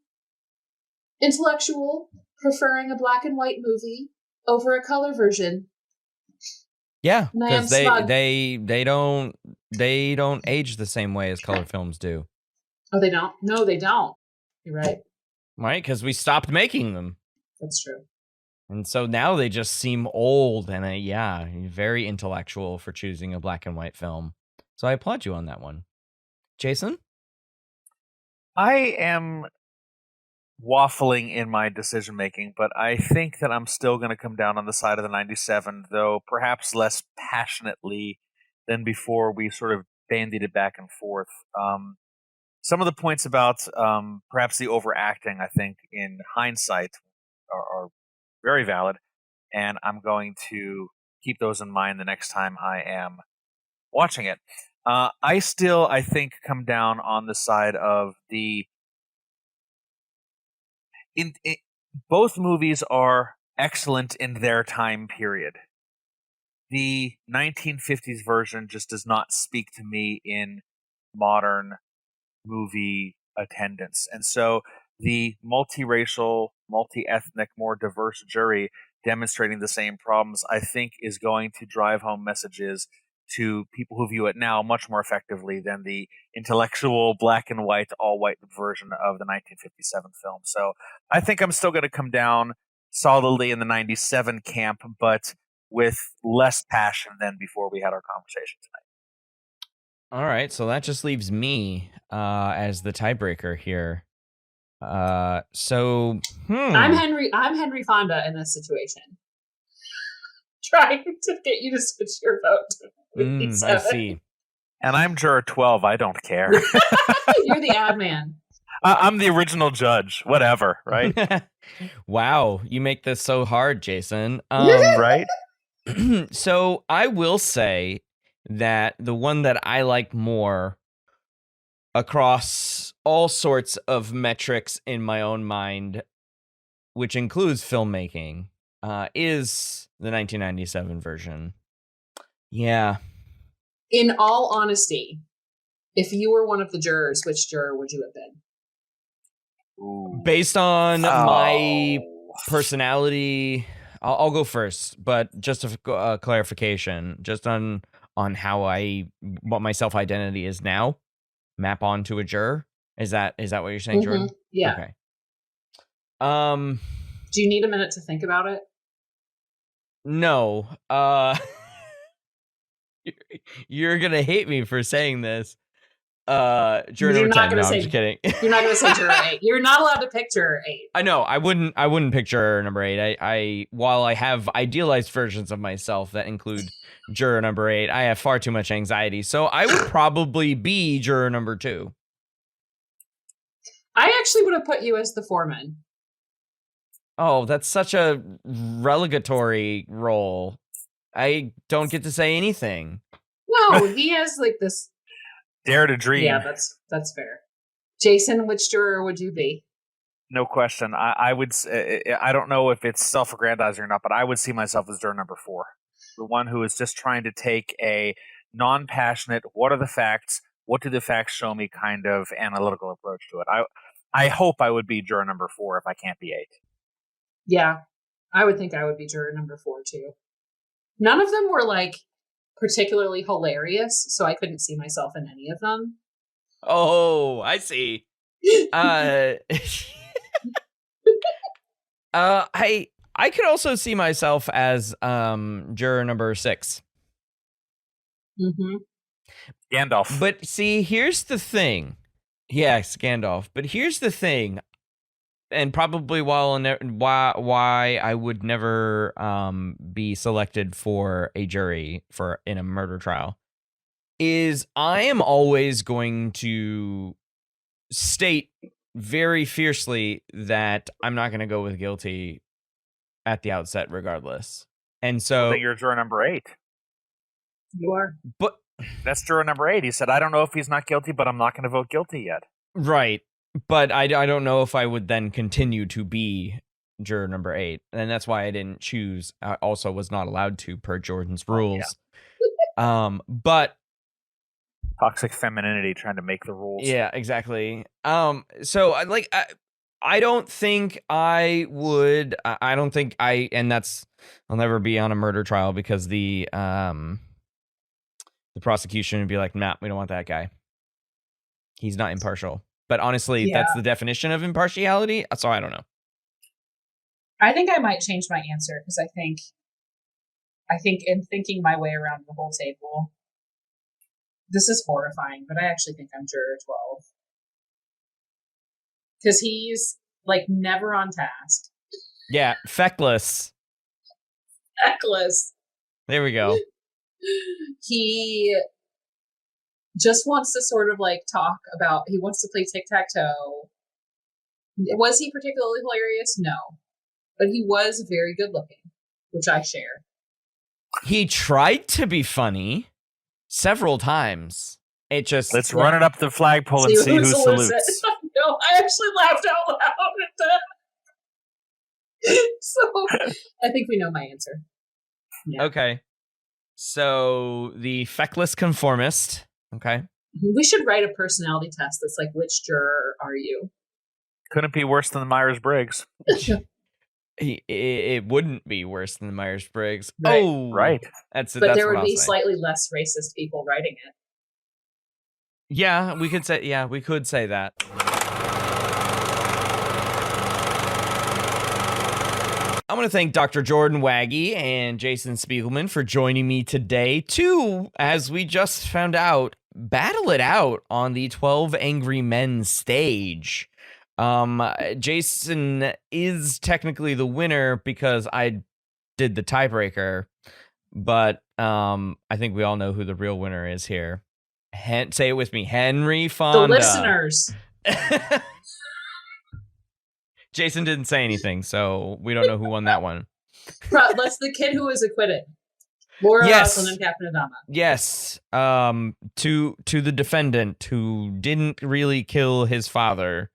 intellectual, preferring a black and white movie over a color version. Yeah, because they don't age the same way as color films do. Oh, they don't? No, they don't. You're right. Right, because we stopped making them. That's true. And so now they just seem old and very intellectual for choosing a black and white film. So I applaud you on that one. Jason? I am waffling in my decision making, but I think that I'm still going to come down on the side of the 97, though perhaps less passionately than before we sort of bandied it back and forth. Some of the points about perhaps the overacting, I think, in hindsight are very valid, and I'm going to keep those in mind the next time I am watching it. I still, I think, come down on the side of the... both movies are excellent in their time period. The 1950s version just does not speak to me in modern movie attendance. And so the multiracial, multi-ethnic, more diverse jury demonstrating the same problems, I think, is going to drive home messages to people who view it now much more effectively than the intellectual black and white, all white version of the 1957 film. So I think I'm still going to come down solidly in the 97 camp, but with less passion than before we had our conversation tonight. All right, so that just leaves me as the tiebreaker here. I'm Henry Fonda in this situation. Trying to get you to switch your vote. I see. And I'm juror 12. I don't care. You're the ad man. I'm the original judge. Whatever, right? Wow, you make this so hard, Jason. Right? So I will say that the one that I like more across all sorts of metrics in my own mind, which includes filmmaking, is the 1997 version. Yeah. In all honesty, if you were one of the jurors, which juror would you have been? Ooh. Based on my personality, I'll go first, but just a clarification, just on how what my self-identity is now, map onto a juror. Is that what you're saying, Jordan? Yeah. Okay. Do you need a minute to think about it? No. You're gonna hate me for saying this, Juror number 10. No, I'm just kidding. You're not going to say juror 8. You're not allowed to pick juror 8. I know. I wouldn't pick juror number 8. I while I have idealized versions of myself that include juror number 8, I have far too much anxiety. So I would probably be juror number 2. I actually would have put you as the foreman. Oh, that's such a relegatory role. I don't get to say anything. No, he has like this. Dare to dream. Yeah, that's fair. Jason, which juror would you be? No question. I would. I don't know if it's self-aggrandizing or not, but I would see myself as juror number 4, the one who is just trying to take a non-passionate, what are the facts? What do the facts show me? Kind of analytical approach to it. I hope I would be juror number 4 if I can't be 8. Yeah, I would think I would be juror number 4 too. None of them were like particularly hilarious, so I couldn't see myself in any of them. Oh, I see. I could also see myself as juror number 6. Mm-hmm. Gandalf. But see, here's the thing. Yes, Gandalf. But here's the thing. And probably why I would never be selected for a jury in a murder trial is I am always going to state very fiercely that I'm not going to go with guilty at the outset, regardless. And so I think you're juror number 8. You are, but that's juror number 8. He said, "I don't know if he's not guilty, but I'm not going to vote guilty yet." Right. But I don't know if I would then continue to be juror number 8. And that's why I didn't choose. I also was not allowed to per Jordan's rules. Yeah. But toxic femininity trying to make the rules. Yeah, exactly. So I don't think I would. I don't think and I'll never be on a murder trial because the prosecution would be like, nah, we don't want that guy. He's not impartial. But honestly, that's the definition of impartiality. So I don't know. I think I might change my answer because I think in thinking my way around the whole table, this is horrifying, but I actually think I'm juror 12. Because he's like never on task. Yeah, feckless. Feckless. There we go. He just wants to sort of like talk about, he wants to play tic-tac-toe. Was he particularly hilarious? No. But he was very good looking, which I share. He tried to be funny several times. It just... Let's run it up the flagpole and see who salutes. No, I actually laughed out loud at that. So, I think we know my answer. Yeah. Okay. So, the feckless conformist... Okay. We should write a personality test that's like, which juror are you? Couldn't be worse than the Myers-Briggs. It wouldn't be worse than the Myers-Briggs. Right. Oh, right. But there would be slightly less racist people writing it. Yeah, we could say that. I want to thank Dr. Jordan Waggy and Jason Spiegelman for joining me today to, as we just found out, battle it out on the 12 Angry Men stage. Jason is technically the winner because I did the tiebreaker, but I think we all know who the real winner is here. Say it with me, Henry Fonda. The listeners. Jason didn't say anything, so we don't know who won that one. That's the kid who was acquitted. Laura Roslin and Captain Adama. Yes. To the defendant who didn't really kill his father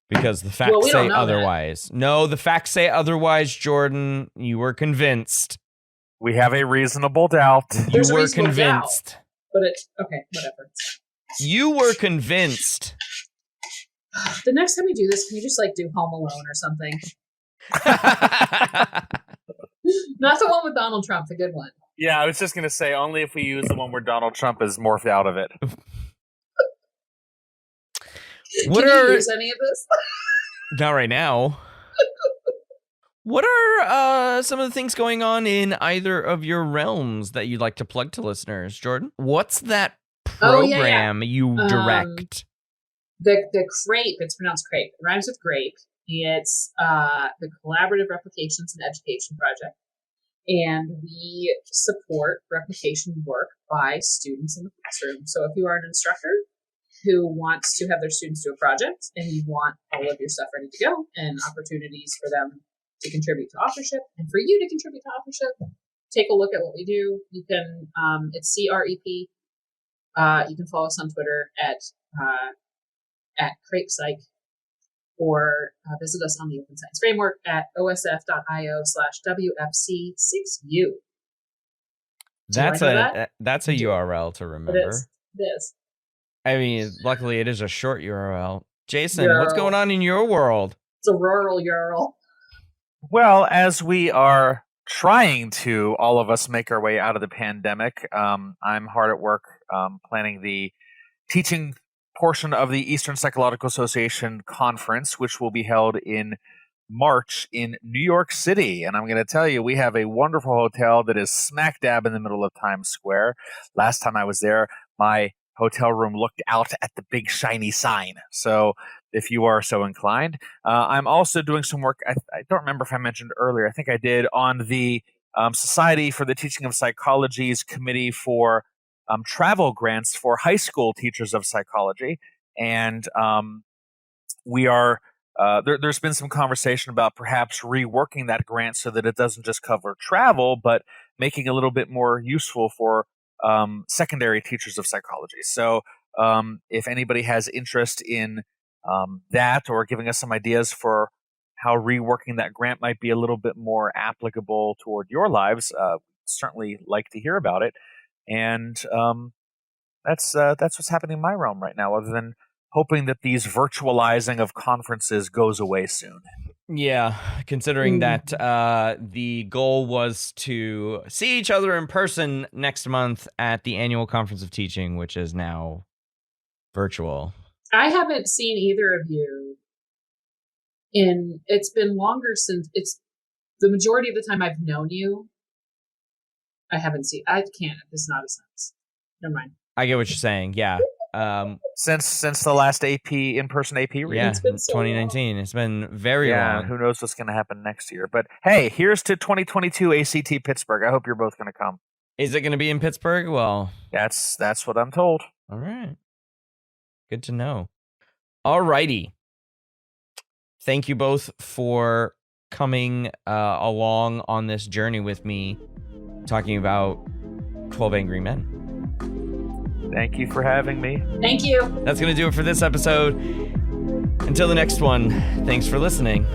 because the facts say otherwise. No, the facts say otherwise, Jordan. You were convinced. We have a reasonable doubt. You were convinced. Doubt, but it's okay, whatever. You were convinced. The next time you do this, can you just like do Home Alone or something? Not the one with Donald Trump, the good one. Yeah, I was just going to say, only if we use the one where Donald Trump is morphed out of it. Can you use any of this? Not right now. What are some of the things going on in either of your realms that you'd like to plug to listeners, Jordan? What's that program you direct? The CRAPE, it's pronounced CRAPE. It rhymes with grape. It's the Collaborative Replications and Education Project. And we support replication work by students in the classroom. So if you are an instructor who wants to have their students do a project and you want all of your stuff ready to go and opportunities for them to contribute to authorship and for you to contribute to authorship, take a look at what we do. You can, it's CREP. You can follow us on Twitter at CrapePsych, or visit us on the Open Science Framework at osf.io/WFC6U. That's a URL to remember. It is. I mean, luckily it is a short URL. Jason, what's going on in your world? It's a rural URL. Well, as we are trying to, all of us, make our way out of the pandemic, I'm hard at work planning the teaching portion of the Eastern Psychological Association conference, which will be held in March in New York City. And I'm going to tell you, we have a wonderful hotel that is smack dab in the middle of Times Square. Last time I was there, my hotel room looked out at the big shiny sign. So if you are so inclined, I'm also doing some work. I don't remember if I mentioned earlier. I think I did, on the Society for the Teaching of Psychology's committee for travel grants for high school teachers of psychology. And we are there's been some conversation about perhaps reworking that grant so that it doesn't just cover travel, but making it a little bit more useful for secondary teachers of psychology. So if anybody has interest in that, or giving us some ideas for how reworking that grant might be a little bit more applicable toward your lives, certainly like to hear about it. And that's what's happening in my realm right now, other than hoping that these virtualizing of conferences goes away soon. Yeah, considering that the goal was to see each other in person next month at the annual Conference of Teaching, which is now virtual. I haven't seen either of you it's been longer since, it's the majority of the time I've known you. I can't, it's not a sense. Never mind. I get what you're saying, yeah. Since the last in-person AP reading? Yeah, it's been 2019. It's been very long. Who knows what's going to happen next year. But hey, here's to 2022 ACT Pittsburgh. I hope you're both going to come. Is it going to be in Pittsburgh? Well, that's what I'm told. All right. Good to know. All righty. Thank you both for coming along on this journey with me, talking about 12 Angry Men. Thank you for having me. Thank you. That's going to do it for this episode. Until the next one, thanks for listening.